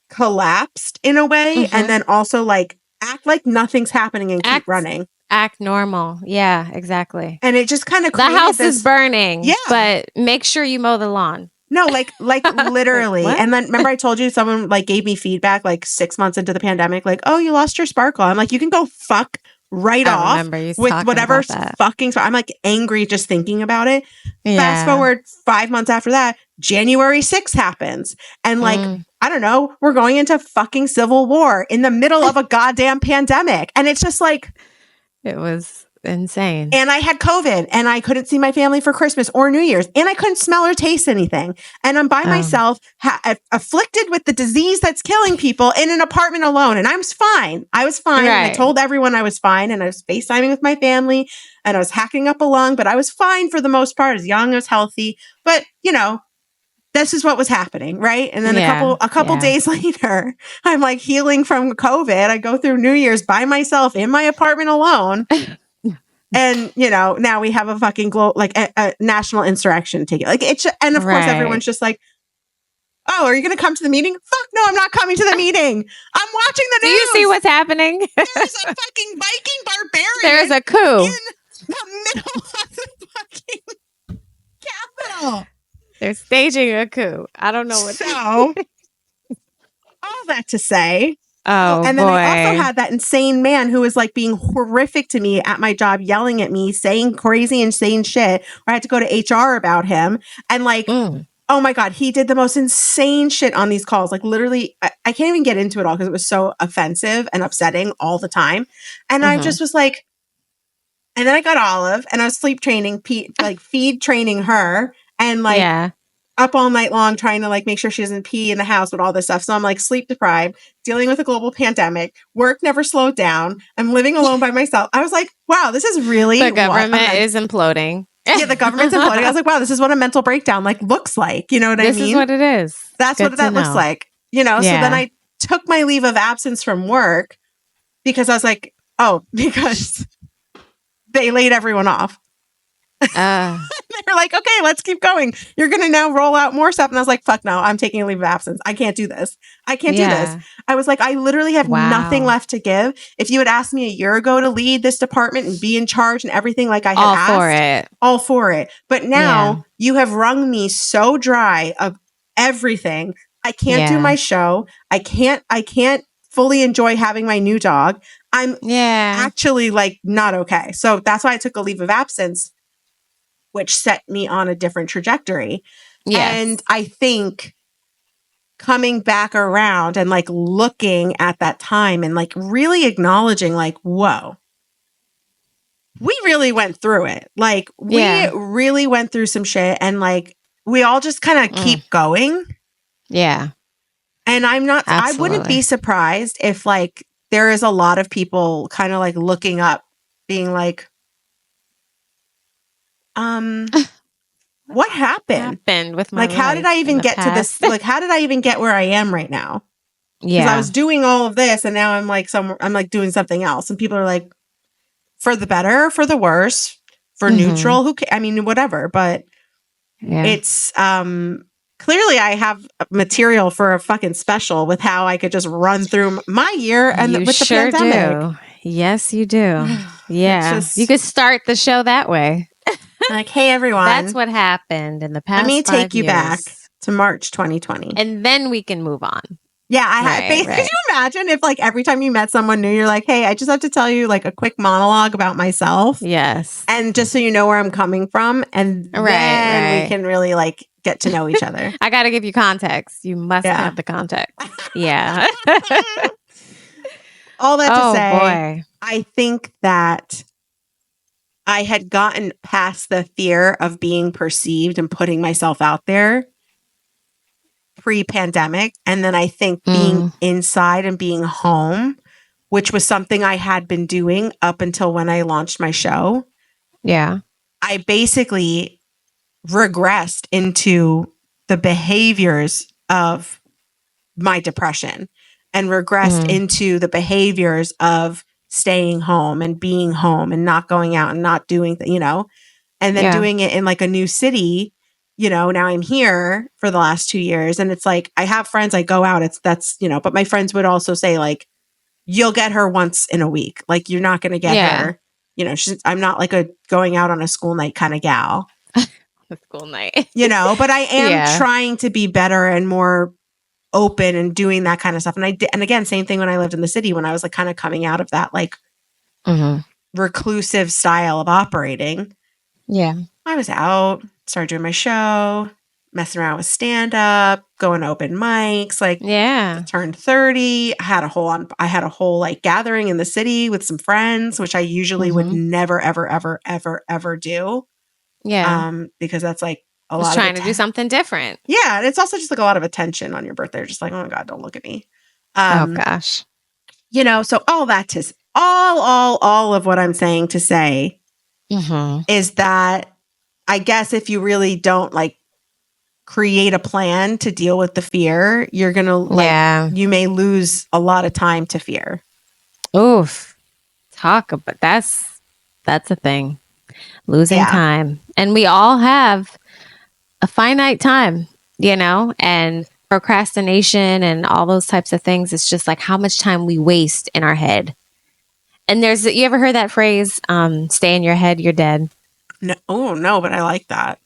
collapsed in a way. And then also like act like nothing's happening and keep running. Act normal. Yeah, exactly. And it just kind of the house is burning. Yeah. But make sure you mow the lawn. No, like literally. And then remember I told you someone like gave me feedback like 6 months into the pandemic, like, oh, you lost your sparkle. I'm like, you can go fuck off with whatever fucking. I'm like angry just thinking about it. Yeah. Fast forward 5 months after that, January 6th happens. And like, I don't know, we're going into fucking civil war in the middle of a goddamn pandemic. And it's just like. It was insane. And I had COVID and I couldn't see my family for Christmas or New Year's and I couldn't smell or taste anything. And I'm by myself, afflicted with the disease that's killing people in an apartment alone. And I was fine. I was fine. Right. And I told everyone I was fine and I was FaceTiming with my family and I was hacking up a lung, but I was fine for the most part. I was young, I was healthy, but you know, this is what was happening, right? And then a couple days later, I'm like healing from COVID. I go through New Year's by myself in my apartment alone. And, you know, now we have a fucking a national insurrection ticket. Like it's, and of course everyone's just like, oh, are you going to come to the meeting? Fuck no, I'm not coming to the meeting. I'm watching the news. Do you see what's happening? There's a fucking Viking barbarian. There's a coup in the middle of the fucking Capitol. They're staging a coup. I don't know what. So, all that to say. Oh, and then I also had that insane man who was like being horrific to me at my job, yelling at me, saying crazy, insane shit. I had to go to HR about him. And like, oh my God, he did the most insane shit on these calls. Like literally, I can't even get into it all because it was so offensive and upsetting all the time. And I just was like, and then I got Olive and I was sleep training, like feed training her and like up all night long trying to like make sure she doesn't pee in the house with all this stuff. So I'm like sleep deprived, dealing with a global pandemic. Work never slowed down. I'm living alone by myself. I was like, wow, this is really the government is imploding. Yeah, the government's imploding. I was like, wow, this is what a mental breakdown like looks like. You know what I mean? This is what it is. That's what that looks like. You know, so then I took my leave of absence from work because I was like, oh, because they laid everyone off. They're like, okay, let's keep going. You're going to now roll out more stuff. And I was like, fuck no, I'm taking a leave of absence. I can't do this. I can't do this. I was like, I literally have nothing left to give. If you had asked me a year ago to lead this department and be in charge and everything like I had asked, all for it. But now you have wrung me so dry of everything. I can't do my show. I can't fully enjoy having my new dog. I'm actually like not okay. So that's why I took a leave of absence, which set me on a different trajectory. And I think coming back around and like looking at that time and like really acknowledging like, whoa, we really went through it. Like we really went through some shit and like we all just kind of keep going. Yeah. And I wouldn't be surprised if like there is a lot of people kind of like looking up, being like, what happened with my life? How did I even get to this? Like, how did I even get where I am right now? Because I was doing all of this and now I'm like doing something else. And people are like, for the better, for the worse, for neutral, I mean, whatever. But it's clearly I have material for a fucking special with how I could just run through my year and with the pandemic. Do. Yes, you do. Yeah. You could start the show that way. Like, hey, everyone. That's what happened in the past 5 years. Let me take you back to March 2020. And then we can move on. Yeah. Could you imagine if like every time you met someone new, you're like, hey, I just have to tell you like a quick monologue about myself. Yes. And just so you know where I'm coming from. And then we can really like get to know each other. I got to give you context. You must have the context. Yeah. All that to say, I think that I had gotten past the fear of being perceived and putting myself out there pre-pandemic. And then I think being inside and being home, which was something I had been doing up until when I launched my show. Yeah. I basically regressed into the behaviors of my depression and regressed into the behaviors of staying home and being home and not going out and not doing, and then doing it in like a new city. Now I'm here for the last 2 years and it's like, I have friends, I go out, but my friends would also say like, you'll get her once in a week. Like you're not going to get her, I'm not like a going out on a school night kind of gal. A school night. But I am trying to be better and more open and doing that kind of stuff. And I did, and again, same thing when I lived in the city, when I was like kind of coming out of that like reclusive style of operating. Yeah. I was out, started doing my show, messing around with stand-up, going to open mics, like turned 30. I had a whole like gathering in the city with some friends, which I usually would never, ever, ever, ever, ever do. Yeah. Because that's like a lot trying to do something different. Yeah. And it's also just like a lot of attention on your birthday. Just like, oh my God, don't look at me. Oh gosh. So all that to all of what I'm saying to say is that I guess if you really don't like create a plan to deal with the fear, you're going to you may lose a lot of time to fear. Oof. Talk about that's a thing. Losing time. And we all have a finite time, and procrastination and all those types of things. It's just like how much time we waste in our head. And you ever heard that phrase, stay in your head, you're dead? No, oh no, but I like that.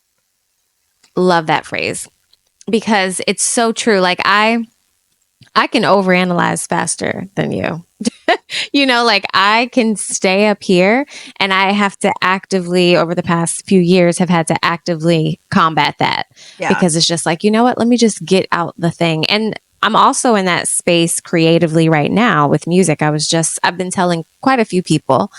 Love that phrase because it's so true. Like I can overanalyze faster than you. Like I can stay up here and I have to actively, over the past few years, have had to actively combat that because it's just like, you know what, let me just get out the thing. And I'm also in that space creatively right now with music. I've been telling quite a few people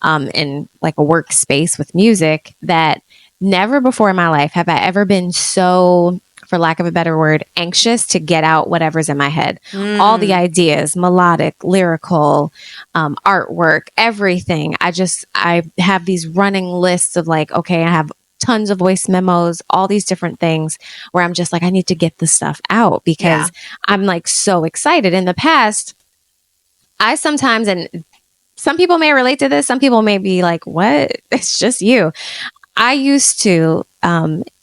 in like a workspace with music that never before in my life have I ever been so, for lack of a better word, anxious to get out whatever's in my head. All the ideas, melodic, lyrical, artwork, everything. I have these running lists of like, okay, I have tons of voice memos, all these different things where I'm just like, I need to get this stuff out because I'm like so excited. In the past, I sometimes, and some people may relate to this, some people may be like, what? It's just you. I used to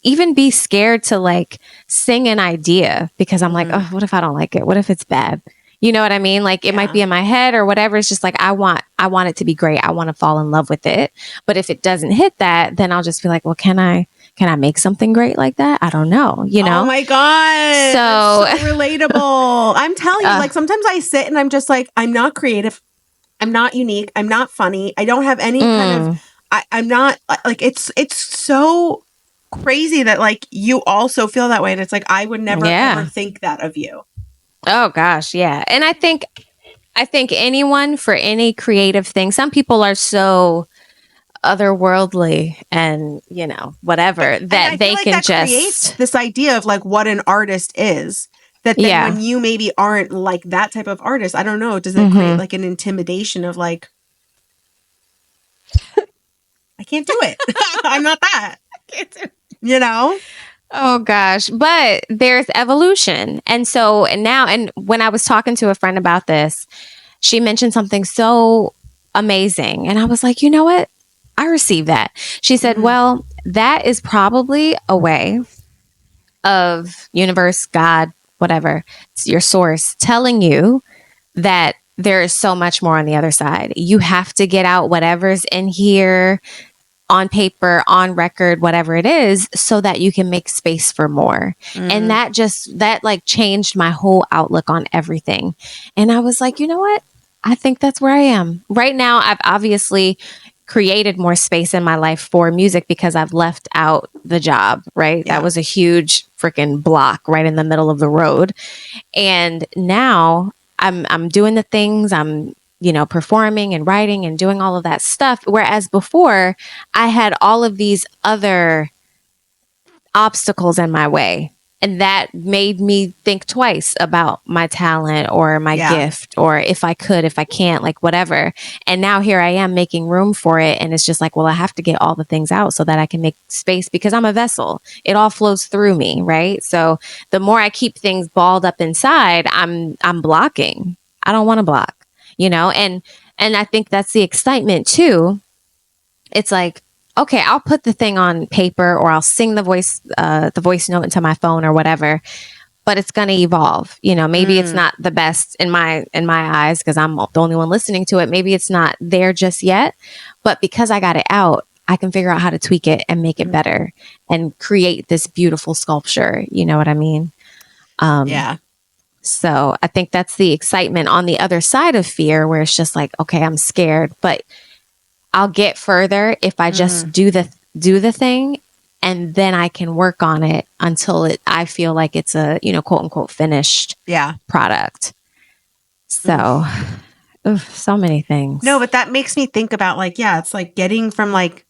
even be scared to like sing an idea because I'm like, oh, what if I don't like it? What if it's bad? You know what I mean? Like it might be in my head or whatever. It's just like I want it to be great. I want to fall in love with it. But if it doesn't hit that, then I'll just be like, well, can I make something great like that? I don't know. You know? Oh my God. So, that's so relatable. I'm telling you, like sometimes I sit and I'm just like, I'm not creative. I'm not unique. I'm not funny. I don't have any kind of, I'm not like, it's so crazy that like you also feel that way. And it's like, I would never ever think that of you. Oh gosh. Yeah. And I think anyone for any creative thing, some people are so otherworldly and, you know, whatever that they can that just creates this idea of like what an artist is. That then when you maybe aren't like that type of artist, I don't know, does it create like an intimidation of like, I can't do it. I'm not that. I can't do it. You know? Oh gosh, but there's evolution. And so now, and when I was talking to a friend about this, she mentioned something so amazing. And I was like, you know what? I received that. She said, well, that is probably a way of universe, God, whatever, it's your source telling you that there is so much more on the other side. You have to get out whatever's in here on paper, on record, whatever it is, so that you can make space for more. And that like changed my whole outlook on everything. And I was like, you know what? I think that's where I am. Right now, I've obviously created more space in my life for music because I've left out the job, right? Yeah. That was a huge freaking block right in the middle of the road. And now I'm doing the things, I'm, you know, performing and writing and doing all of that stuff. Whereas before I had all of these other obstacles in my way. And that made me think twice about my talent or my gift or if I could, if I can't, like whatever. And now here I am making room for it. And it's just like, well, I have to get all the things out so that I can make space because I'm a vessel. It all flows through me, right? So the more I keep things balled up inside, I'm blocking. I don't want to block, you know? And I think that's the excitement too. It's like, okay, I'll put the thing on paper or I'll sing the voice note into my phone or whatever, but it's going to evolve. You know, maybe it's not the best in my eyes because I'm the only one listening to it. Maybe it's not there just yet, but because I got it out, I can figure out how to tweak it and make it better and create this beautiful sculpture. You know what I mean? So I think that's the excitement on the other side of fear where it's just like, okay, I'm scared, but I'll get further if I just do the thing and then I can work on it until I feel like it's a, you know, quote unquote finished product. So, so many things. No, but that makes me think about like, it's like getting from like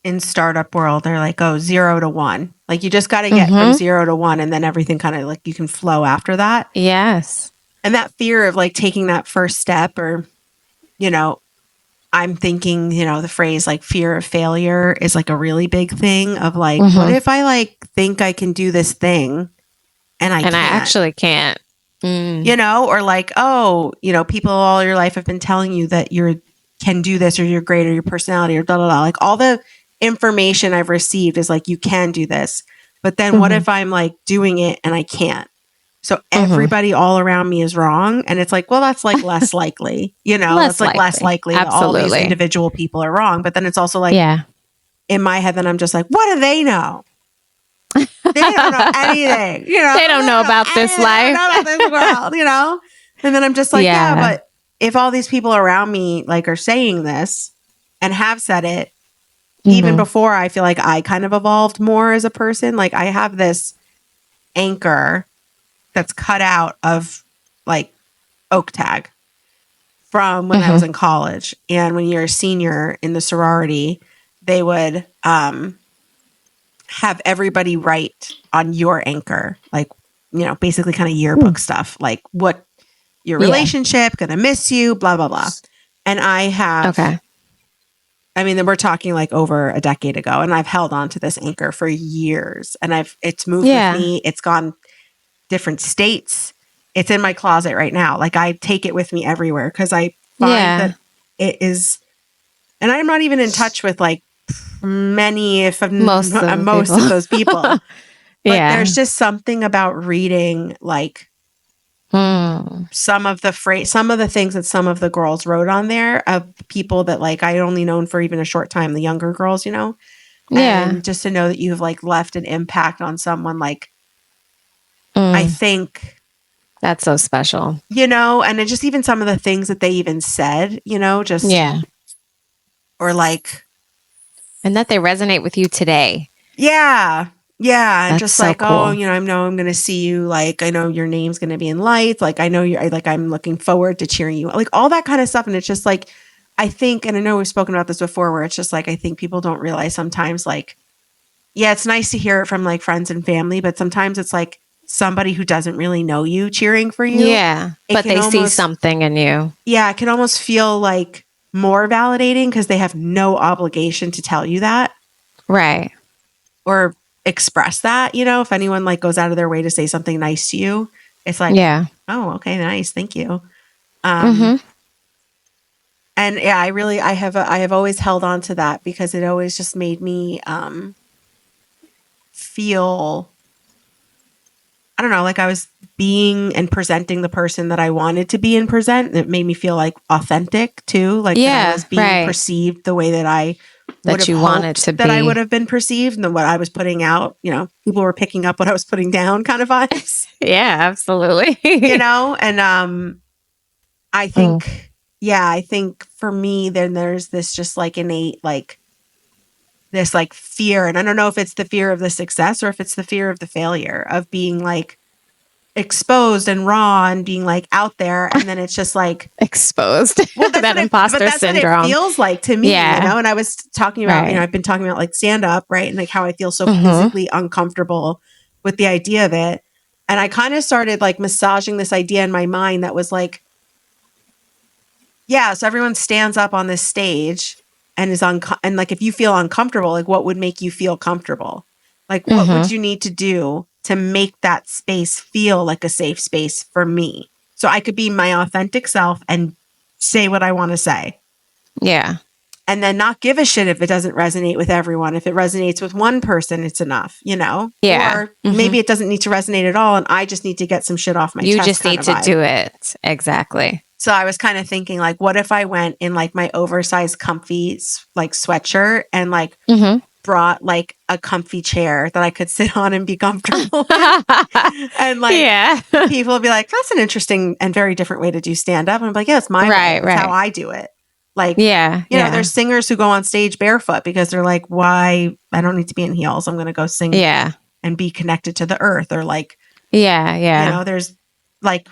in startup world, they're like, 0 to 1. Like you just got to get from 0 to 1 and then everything kind of like you can flow after that. Yes. And that fear of like taking that first step or, you know, I'm thinking, you know, the phrase like fear of failure is like a really big thing of like, what if I like think I can do this thing and I actually can't, you know, or like, oh, you know, people all your life have been telling you that you can do this or you're great or your personality or blah, blah, blah. Like all the information I've received is like, you can do this. But then what if I'm like doing it and I can't? So everybody all around me is wrong. And it's like, well, that's like less likely, you know, it's like less likely that all these individual people are wrong. But then it's also like, in my head, then I'm just like, what do they know? They don't know anything, you know, they don't know about this life, they don't know about this world, you know? And then I'm just like, but if all these people around me like are saying this and have said it, even before I feel like I kind of evolved more as a person, like I have this anchor that's cut out of like oak tag from when I was in college. And when you're a senior in the sorority, they would have everybody write on your anchor, like, you know, basically kind of yearbook stuff, like what your relationship, gonna miss you, blah, blah, blah. And I have I mean, we're talking like over a decade ago, and I've held on to this anchor for years, and it's moved with me. It's gone different states. It's in my closet right now. Like I take it with me everywhere because I find that it is, and I'm not even in touch with like many, if most of those people. But there's just something about reading like some of the things that some of the girls wrote on there of people that like I'd only known for even a short time, the younger girls, you know? And just to know that you've like left an impact on someone, like I think that's so special, you know, and it just even some of the things that they even said, you know, just or like, and that they resonate with you today. Yeah. That's just so like, cool. oh, you know, I know I'm going to see you. Like, I know your name's going to be in lights. Like, I know you're like, I'm looking forward to cheering you. Like all that kind of stuff. And it's just like, I think, and I know we've spoken about this before, where it's just like, I think people don't realize sometimes like, yeah, it's nice to hear it from like friends and family, but sometimes it's like somebody who doesn't really know you cheering for you. Yeah. But they see something in you. Yeah. It can almost feel like more validating because they have no obligation to tell you that. Right. Or express that, you know, if anyone like goes out of their way to say something nice to you, it's like, oh, okay, nice, thank you. And yeah, I have always held on to that because it always just made me feel, I don't know, like I was being and presenting the person that I wanted to be and present. It made me feel like authentic too, like that I was being perceived the way that I would have wanted to be. That I would have been perceived, and what I was putting out, you know, people were picking up what I was putting down, kind of vibes. Yeah, absolutely. You know, and I think, I think for me, then there's this just like innate, like this like fear, and I don't know if it's the fear of the success or if it's the fear of the failure of being like exposed and raw and being like out there, and then it's just like exposed. Well, that's that imposter syndrome. What it feels like to me, you know. And I was talking about, you know, I've been talking about like stand up, right, and like how I feel so physically uncomfortable with the idea of it, and I kind of started like massaging this idea in my mind that was like, yeah, so everyone stands up on this stage and is and like if you feel uncomfortable, like what would make you feel comfortable? Like what would you need to do to make that space feel like a safe space for me? So I could be my authentic self and say what I want to say. Yeah. And then not give a shit if it doesn't resonate with everyone. If it resonates with one person, it's enough, you know? Yeah. Or maybe it doesn't need to resonate at all and I just need to get some shit off my chest. You just need to do it. Exactly. So I was kind of thinking like, what if I went in like my oversized comfy like sweatshirt and like brought like a comfy chair that I could sit on and be comfortable and like people would be like, that's an interesting and very different way to do stand up. And I'm like, yeah, it's my way. It's how I do it. Like, you know, there's singers who go on stage barefoot because they're like, why? I don't need to be in heels. I'm going to go sing and be connected to the earth, or like, you know, there's like,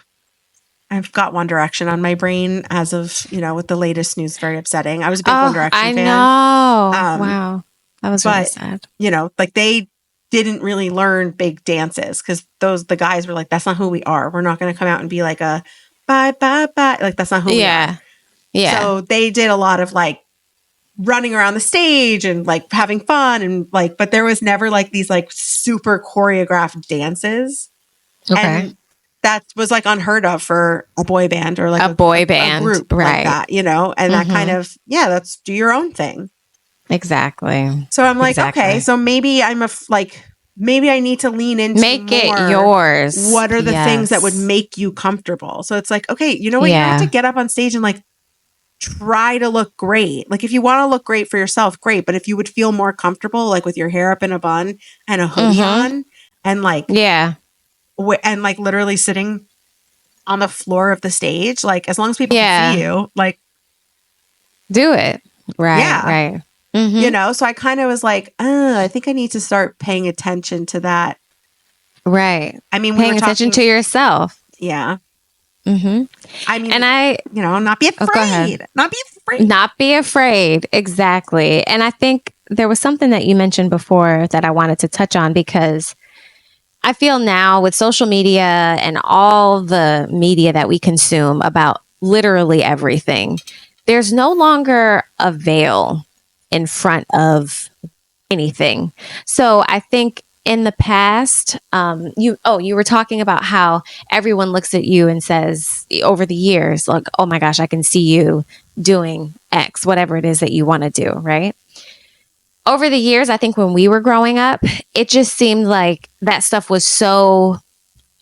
I've got One Direction on my brain as of, you know, with the latest news, very upsetting. I was a big One Direction fan. I know. Wow. That was really sad. You know, like they didn't really learn big dances because the guys were like, that's not who we are. We're not going to come out and be like a bye, bye, bye. Like that's not who we are. Yeah. So they did a lot of like running around the stage and like having fun and like, but there was never like these like super choreographed dances. Okay. And that was like unheard of for a boy band or like a boy band, a group like that, you know, and that kind of, that's do your own thing. Exactly. So I'm like, okay, so maybe maybe I need to lean into it yours. What are the things that would make you comfortable? So it's like, okay, you know what? You don't have to get up on stage and like try to look great. Like if you want to look great for yourself, great. But if you would feel more comfortable, like with your hair up in a bun and a hoodie on and like, and like literally sitting on the floor of the stage, like as long as people can see you, like do it. Right. You know, so I kind of was like, I think I need to start paying attention to that. Right. I mean, paying attention to yourself. Yeah. I mean, and you know, not be afraid. Not be afraid. Exactly. And I think there was something that you mentioned before that I wanted to touch on, because I feel now with social media and all the media that we consume about literally everything, there's no longer a veil in front of anything. So I think in the past, you were talking about how everyone looks at you and says over the years, like, oh my gosh, I can see you doing X, whatever it is that you want to do, right? Over the years, I think when we were growing up, it just seemed like that stuff was so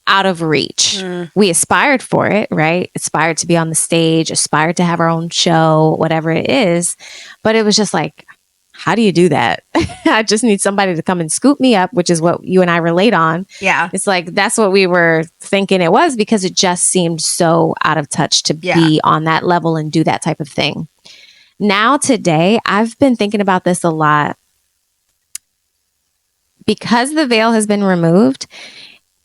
out of reach. We aspired for it, right? Aspired to be on the stage, aspired to have our own show, whatever it is. But it was just like, how do you do that? I just need somebody to come and scoop me up, which is what you and I relate on. Yeah. It's like, that's what we were thinking it was, because it just seemed so out of touch to be on that level and do that type of thing. Now, today, I've been thinking about this a lot. Because the veil has been removed,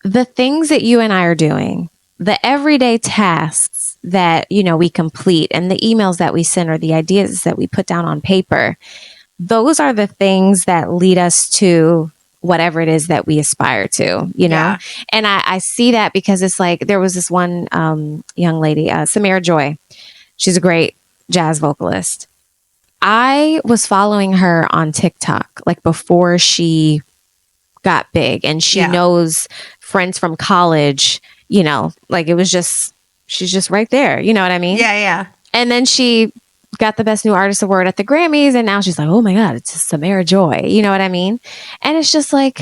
the things that you and I are doing, the everyday tasks that, we complete, and the emails that we send, or the ideas that we put down on paper, those are the things that lead us to whatever it is that we aspire to, know? And I see that because it's like, there was this one young lady, Samira Joy. She's a great jazz vocalist. I was following her on TikTok, like before she got big, and she knows friends from college, like it was just, she's just right there. You know what I mean? Yeah. And then she got the Best New Artist Award at the Grammys, and now she's like, oh my God, it's Samira Joy. You know what I mean? And it's just like,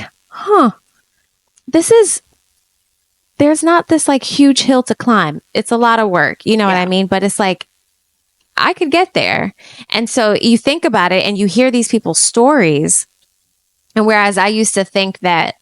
there's not this like huge hill to climb. It's a lot of work. You know what I mean? But it's like, I could get there. And so you think about it and you hear these people's stories. And whereas I used to think that,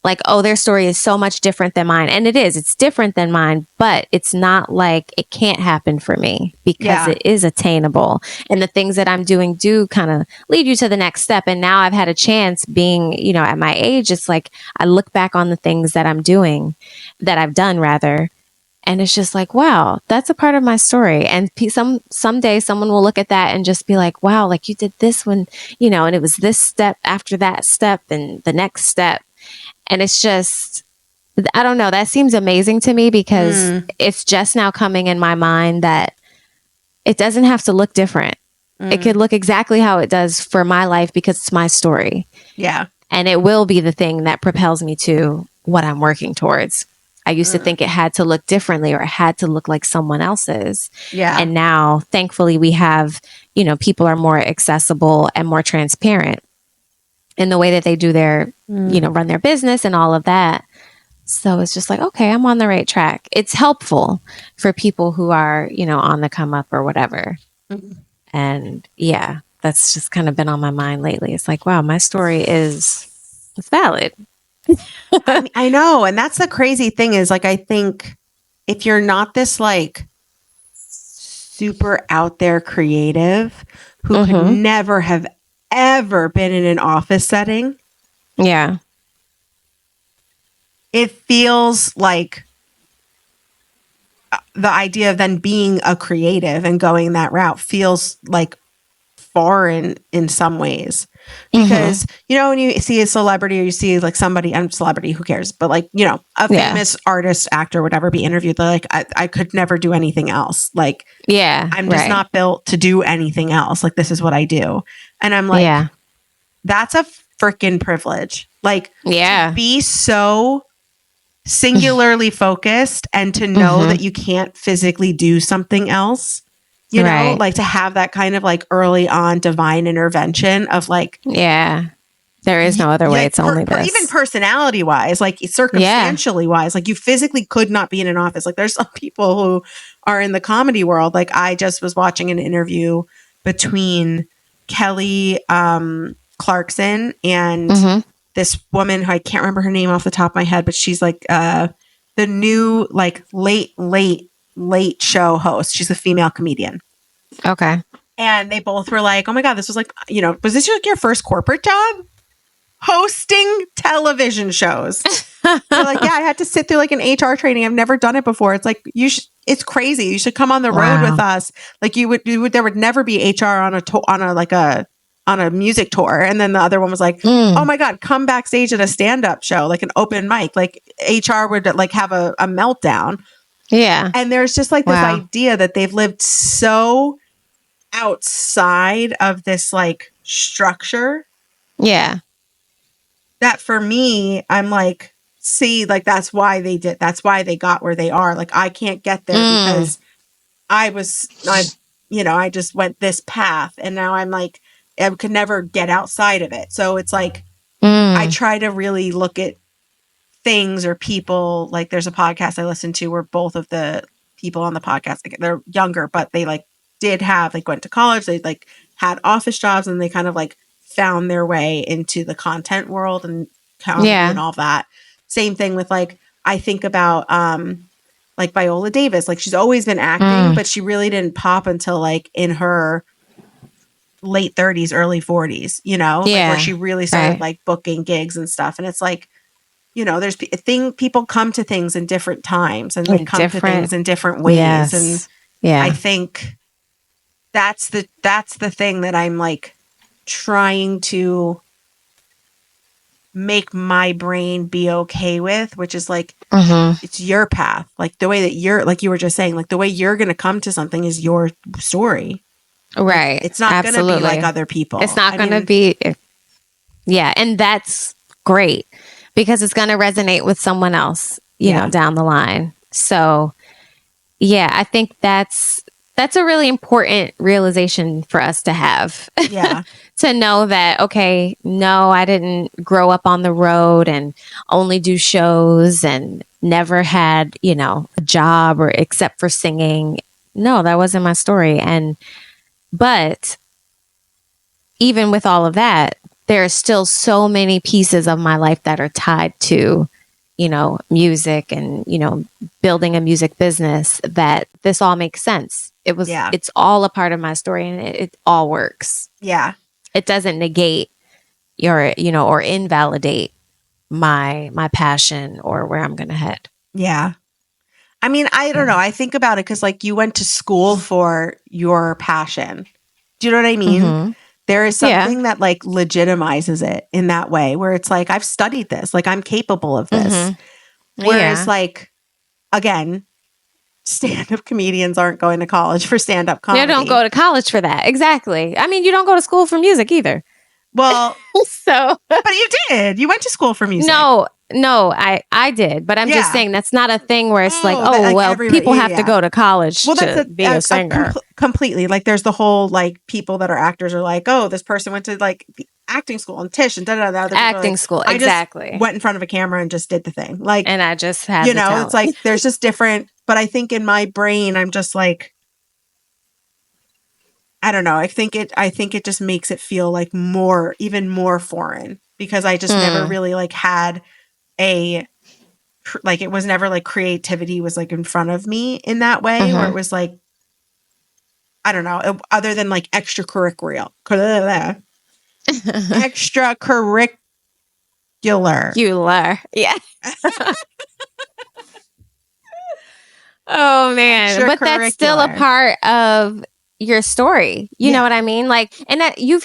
like, oh, their story is so much different than mine. And it is. It's different than mine, but it's not like it can't happen for me, because it is attainable. And the things that I'm doing do kind of lead you to the next step. And now I've had a chance being, at my age, it's like I look back on the things that I'm doing, that I've done rather. And it's just like, wow, that's a part of my story. And someday someone will look at that and just be like, wow, like you did this one, and it was this step after that step and the next step. And it's just, I don't know, that seems amazing to me, because it's just now coming in my mind that it doesn't have to look different. It could look exactly how it does for my life, because it's my story. Yeah. And it will be the thing that propels me to what I'm working towards. I used to think it had to look differently, or it had to look like someone else's. Yeah. And now, thankfully, we have, people are more accessible and more transparent in the way that they do their, run their business and all of that. So it's just like, okay, I'm on the right track. It's helpful for people who are, on the come up or whatever. And yeah, that's just kind of been on my mind lately. It's like, wow, my story it's valid. I know. And that's the crazy thing is, like, I think if you're not this like super out there creative who could never have ever been in an office setting. Yeah. It feels like the idea of then being a creative and going that route feels like foreign in some ways. Because, when you see a celebrity, or you see like somebody, I'm celebrity, who cares? But like, a famous artist, actor, whatever, be interviewed, they're like, I could never do anything else. Like, I'm just not built to do anything else. Like, this is what I do. And I'm like, that's a freaking privilege. Like, to be so singularly focused and to know that you can't physically do something else. You know, like to have that kind of like early on divine intervention of like, there is no other way. It's only this. Even personality wise, like circumstantially wise, like you physically could not be in an office. Like there's some people who are in the comedy world. Like I just was watching an interview between Kelly Clarkson and this woman who I can't remember her name off the top of my head, but she's like the new like late show host. She's a female comedian. Okay. And they both were like, oh my God, this was like, was this like your first corporate job? Hosting television shows. They're like, yeah, I had to sit through like an HR training. I've never done it before. It's like, it's crazy. You should come on the road with us. Like there would never be HR on a music tour. And then the other one was like, oh my God, come backstage at a stand-up show, like an open mic. Like HR would like have a meltdown. Yeah. And there's just like this idea that they've lived so outside of this like structure Yeah. that for me, I'm like, see, like that's why they got where they are. Like I can't get there Mm. because I just went this path and now I'm like, I could never get outside of it. So it's like, I Mm. try to really look at things or people. Like there's a podcast I listen to where both of the people on the podcast, like, they're younger, but they like did have like went to college, they like had office jobs, and they kind of like found their way into the content world and comedy and Yeah. all that. Same thing with like I think about like Viola Davis. Like she's always been acting, Mm. but she really didn't pop until like in her late 30s, early 40s, like where Yeah. she really started Right. like booking gigs and stuff. And it's like, there's people come to things in different times and they And come to different. things in different ways. And Yes. I Yeah. think that's the thing that I'm like trying to make my brain be okay with, which is like, Mm-hmm. it's your path. Like the way that you're, like you were just saying, like the way you're going to come to something is your story. Like Right. it's not going to be like Absolutely. other It's people. not I going to mean, be. Yeah. And that's great because it's going to resonate with someone else, yeah, down the line. So, yeah, I think that's a really important realization for us to have. yeah, To know that, okay, no, I didn't grow up on the road and only do shows and never had, a job or except for singing. No, that wasn't my story. But even with all of that, there are still so many pieces of my life that are tied to, music and, building a music business that this all makes sense. yeah, It's all a part of my story and it all works. yeah, It doesn't negate or invalidate my passion or where I'm going to head. yeah. I mean, I don't Yeah. know. I think about it because, like, you went to school for your passion. Do you know what I mean? Mm-hmm. There is Yeah. something that, like, legitimizes it in that way where it's like, I've studied this, like, I'm capable of this. Mm-hmm. Whereas, Yeah. like, again, stand up comedians aren't going to college for stand up You don't comedy. go to college for that. Exactly. I mean, you don't go to school for music either. Well, So but you did. You went to school for music. no, I did, but I'm just Yeah. saying that's not a thing where it's like, That, oh, like, well, everybody. people Yeah, have to yeah. go to college Well, that's to be a singer. completely. Like, there's the whole, like, people that are actors are like, oh, this person went to, like, acting school and Tish and da-da-da. Other people are Acting like, school, I just exactly. went in front of a camera and just did the thing. Like, And I just had the talent. it's like, there's just different. But I think in my brain, I'm just like, I don't know. I think it just makes it feel like even more foreign because I just never really, like, had like, it was never like creativity was like in front of me in that way where it was like, I don't know, other than like extracurricular. Extracurricular. You are. Yeah. Oh man, but that's still a Extracurricular. part of your story. You know Yeah. what I mean? Like, and that you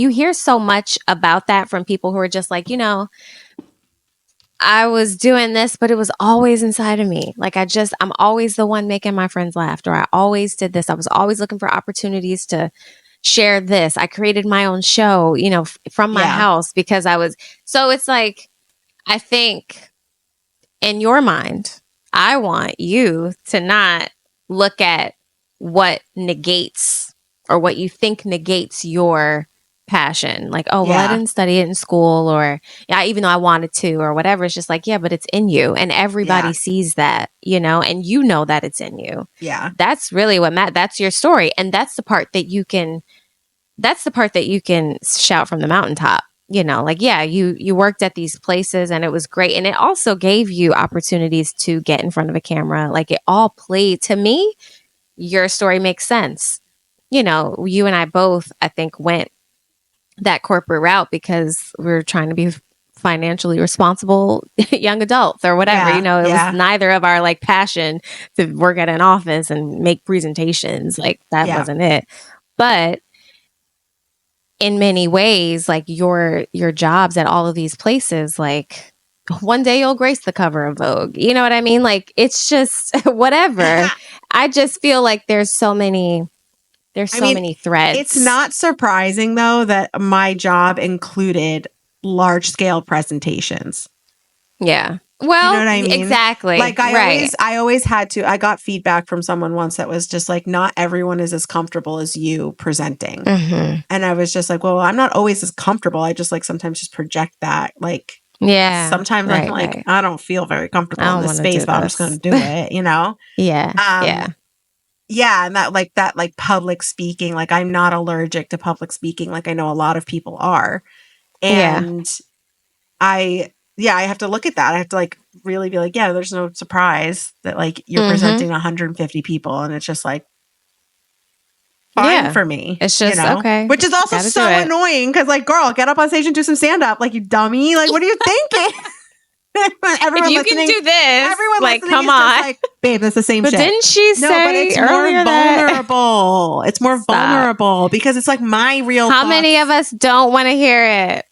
hear so much about that from people who are just like, I was doing this, but it was always inside of me. Like I'm always the one making my friends laugh, or I always did this. I was always looking for opportunities to share this. I created my own show, from my Yeah. house because so it's like, I think in your mind, I want you to not look at what negates or what you think negates your passion. Like, oh, well, I Yeah. didn't study it in school, or yeah, even though I wanted to, or whatever. It's just like, yeah, but it's in you. And everybody Yeah. sees that, and you know that it's in you. Yeah. That's really that's your story. And that's the part that you can shout from the mountaintop. Like, yeah, you worked at these places and it was great. And it also gave you opportunities to get in front of a camera. Like, it all played, to me, your story makes sense. You and I both, I think, went that corporate route because we were trying to be financially responsible young adults or whatever. Yeah. It was Yeah. neither of our like passion to work at an office and make presentations. Like, that Yeah. wasn't it. But in many ways, like your jobs at all of these places, like one day you'll grace the cover of Vogue. You know what I mean? Like, it's just whatever. I just feel like there's so many There's I so mean, many threads. It's not surprising though that my job included large scale presentations. Yeah. Well, You know what I mean? exactly. Like right. I always had to, I got feedback from someone once that was just like, not everyone is as comfortable as you presenting. Mm-hmm. And I was just like, well, I'm not always as comfortable. I just like sometimes just project that. Like, Yeah. sometimes I'm like, I don't feel very comfortable I in don't this wanna space, do but I'm just going to do it, you know? Yeah. Yeah. Yeah. And that like public speaking, like I'm not allergic to public speaking. Like I know a lot of people are. And I have to look at that. I have to like really be like, yeah, there's no surprise that like you're presenting 150 people and it's just like fine for me. It's just, okay. Which is also Gotta so do it. annoying because like, girl, get up on stage and do some stand up, like you dummy. Like, what are you thinking? Everyone If you listening, can do this, everyone like, listening come is just on. like, babe, that's the same But shit. didn't she No, but say it's more earlier that vulnerable. It's more Stop. vulnerable because it's like my real how thoughts. many of us don't want to hear it?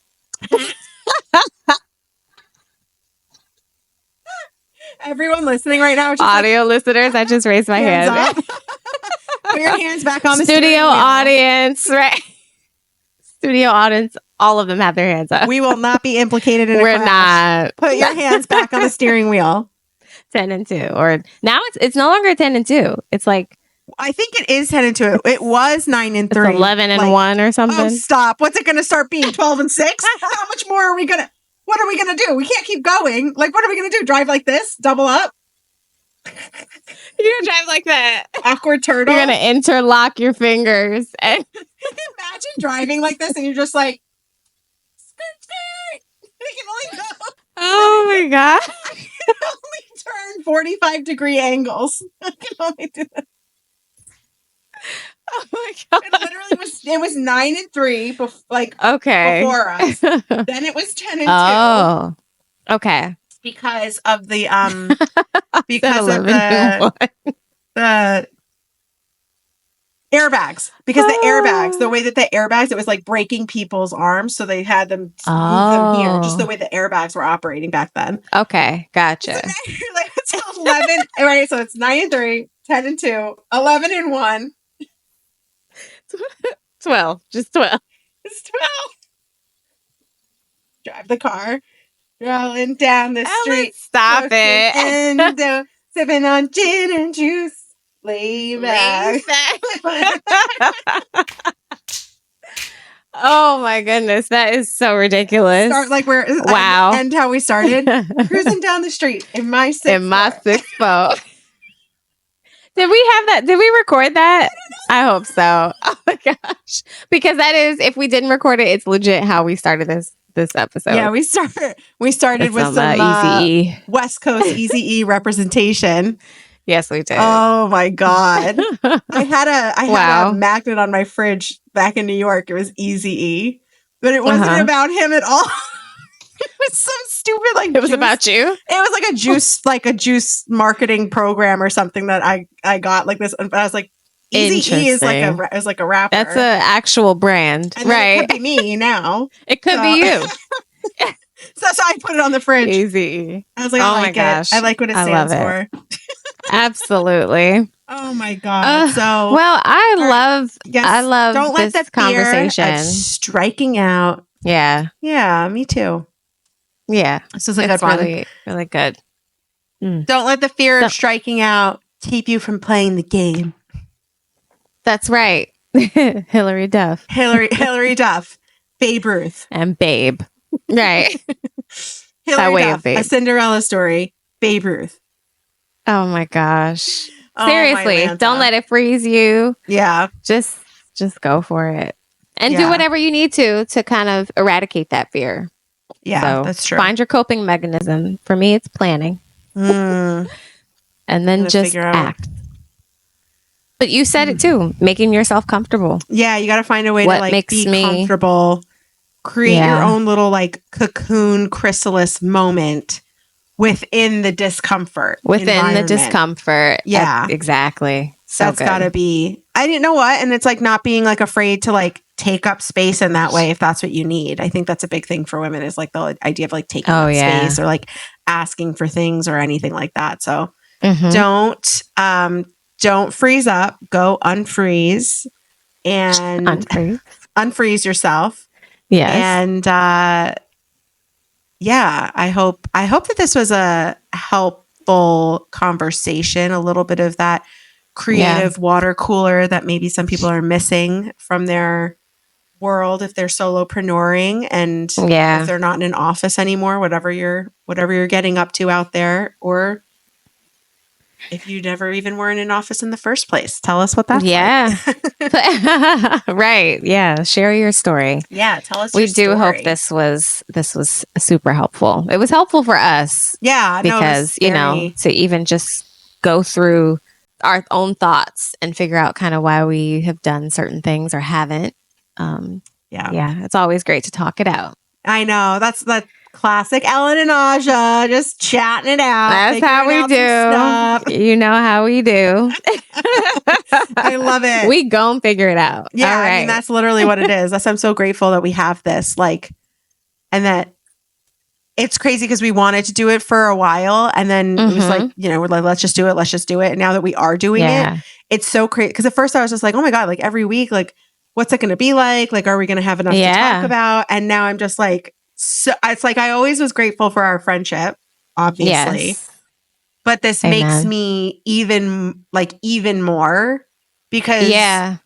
Everyone listening right now is just Audio listeners, I just raised my hands hand. up. Put your hands back on the Studio steering wheel. audience, right? Studio audience, all of them have their hands up. We will not be implicated in a We're crash. not. Put your hands back on the steering wheel. 10 and 2. Or now it's no longer 10 and 2. It's like I think it is 10 and 2. It was 9 and 3. 11 and 1 or something. Oh, stop. What's it going to start being? 12 and 6? How much more are we going to... What are we going to do? We can't keep going. Like, what are we going to do? Drive like this? Double up? You're going to drive like that. Awkward turtle? You're going to interlock your fingers. And imagine driving like this and you're just like... We can only go... Oh my God. I can only turn 45-degree angles. I can only do that. Oh my God. It was 9 and 3 before us. Then it was 10 and 2. Oh. Okay. Because of the because of 11 and 1. the airbags. Because the airbags, the way that the airbags, it was like breaking people's arms, so they had them move them here, just the way the airbags were operating back then. Okay, gotcha. So now you're like, it's 11, right? So it's 9 and 3, 10 and 2, 11 and 1. 12. Just 12. It's 12. Drive the car. Rolling down the street. Stop it. And sipping on gin and juice. Lay back. Oh my goodness. That is so ridiculous. Start like we're wow. And how we started. Cruising down the street in my 6'4". Did we have that? Did we record that? I hope so. Oh my gosh. Because that is, if we didn't record it, it's legit how we started this episode. Yeah, we started with some Easy-E. West Coast Easy-E representation. Yes, we did. Oh my God. I had a magnet on my fridge back in New York. It was Easy-E. But it wasn't about him at all. It was some stupid it was about you. It was like a juice marketing program or something that I got like this. And I was like, Easy-E is like a rapper. That's an actual brand, and right? It could be me now. It could be you. So I put it on the fridge. Easy. I was like, I like it. I like what it stands for. Absolutely. Oh my God. Well, I love don't let this the fear conversation of striking out. Yeah. Yeah, me too. Yeah. This is a good one. Really, really good. Don't let the fear of striking out keep you from playing the game. That's right. Hilary Duff. Hilary Duff. Babe Ruth. And Babe. Right. Hilary Duff. A Cinderella Story. Babe Ruth. Oh my gosh. Oh, seriously, don't let it freeze you. Yeah. Just go for it. And do whatever you need to kind of eradicate that fear. Yeah, so that's true. Find your coping mechanism. For me, it's planning. And then just act. But you said it too, making yourself comfortable. Yeah, you got to find a way to like be comfortable. Create your own little like cocoon chrysalis moment within the discomfort. Yeah, exactly. So that's got to be. I didn't know what, and it's like not being like afraid to like take up space in that way if that's what you need. I think that's a big thing for women is like the idea of like taking up space or like asking for things or anything like that. So don't freeze up. Go unfreeze. and unfreeze yourself. Yes. And yeah, I hope that this was a helpful conversation, a little bit of that creative water cooler that maybe some people are missing from their world if they're solopreneuring and if they're not in an office anymore, whatever you're getting up to out there, or if you never even were in an office in the first place. Tell us what that's like. Right. Yeah. Share your story. Yeah. Tell us we do hope this was super helpful. It was helpful for us. Yeah. Because, to even just go through our own thoughts and figure out kind of why we have done certain things or haven't. Yeah. It's always great to talk it out. I know. That's that classic Ellen and Aja, just chatting it out. That's how we do. You know how we do. I love it. We gon' figure it out. Yeah, all right. I mean, that's literally what it is. I'm so grateful that we have this, and that it's crazy because we wanted to do it for a while, and then it was like, we're like, let's just do it. And now that we are doing it, it's so crazy. Because at first I was just like, oh my God, like every week, like what's it going to be like? Like, are we going to have enough to talk about? And now I'm just like, so it's like I always was grateful for our friendship, obviously. Yes. But this makes me even more because,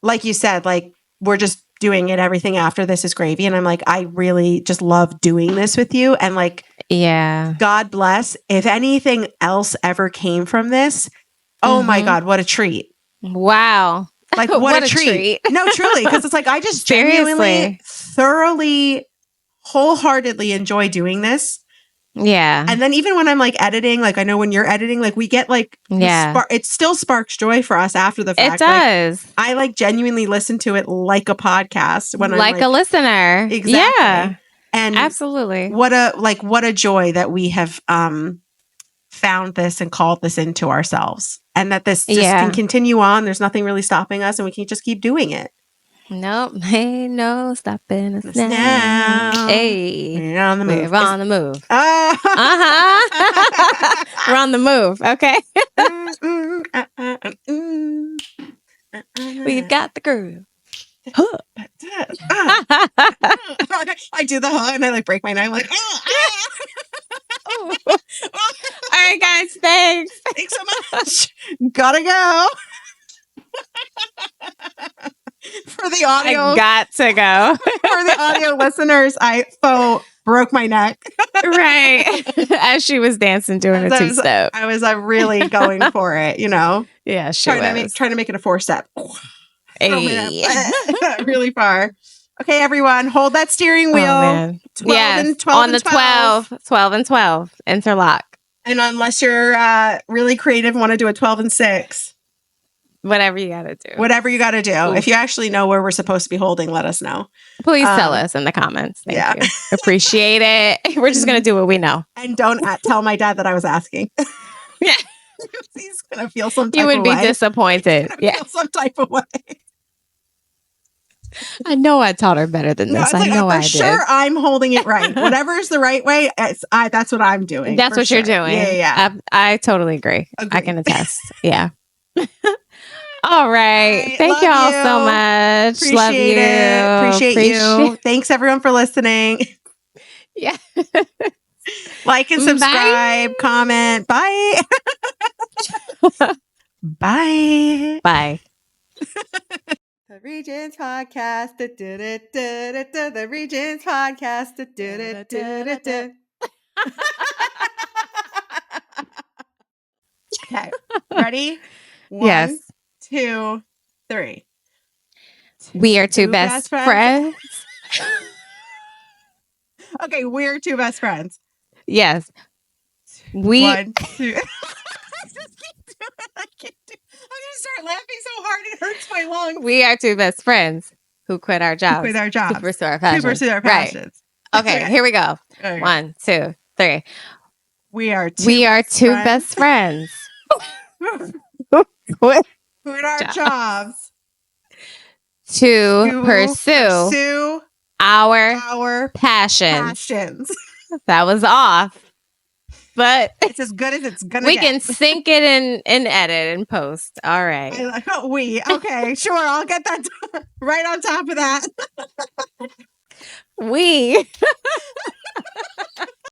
like you said, like we're just doing it. Everything after this is gravy. And I'm like, I really just love doing this with you. And like, God bless. If anything else ever came from this, oh my God, what a treat. Wow. Like what a treat. No, truly. Because it's like, I just genuinely, thoroughly, wholeheartedly enjoy doing this. Yeah. And then even when I'm like editing, like I know when you're editing, like we get like, it still sparks joy for us after the fact. It does. Like, I like genuinely listen to it like a podcast when I'm like a listener. Exactly. Yeah. And absolutely. What a joy that we have found this and called this into ourselves, and that this just can continue on. There's nothing really stopping us, and we can just keep doing it. Nope. Ain't no stopping us now. Hey. We're on the move. We're on the move. We're on the move. Okay. We got the groove. I do the and I like break my neck. I'm like, all right, guys. Thanks so much. Gotta go. For the audio, I got to go. For the audio listeners, I broke my neck. Right. As she was dancing, doing a two-step. I was really going for it, Yeah, she was. Trying to make it a 4-step. Hey. Really far. Okay, everyone, hold that steering wheel. Oh, 12 and 12 on the 12 and 12 interlock. And unless you're really creative, want to do a 12 and 6. Whatever you got to do. Ooh. If you actually know where we're supposed to be holding, let us know. Please tell us in the comments. Thank you. Appreciate it. We're just going to do what we know. And don't tell my dad that I was asking. Yeah. He's going to feel some type of way. You would be disappointed. Feel some type of way. I know I taught her better than this. I know I did. Sure, I'm holding it right. Whatever is the right way, that's what I'm doing. That's what you're doing. Yeah. I totally agree. I can attest. Yeah. All right. Thank y'all so much. Appreciate love you. Appreciate you. Thanks everyone for listening. Yeah. Like and subscribe, comment. Bye. Bye. Bye. The Regents Podcast. The Regents Podcast. Okay. Ready? 1, 2, 3. We are two best friends. Okay, we're two best friends. Yes. 1, 2. I just keep doing it. I can't do it. I'm going to start laughing so hard it hurts my lungs. We are two best friends who quit our jobs. To pursue our passions. Right. Okay, here we go. Okay. 1, 2, 3. We are two best friends. Quit our jobs. To pursue our passions. Passions. That was off. but It's as good as it's gonna we get. can sync it and edit and post. All right. Okay, sure. I'll get that right on top of that. We.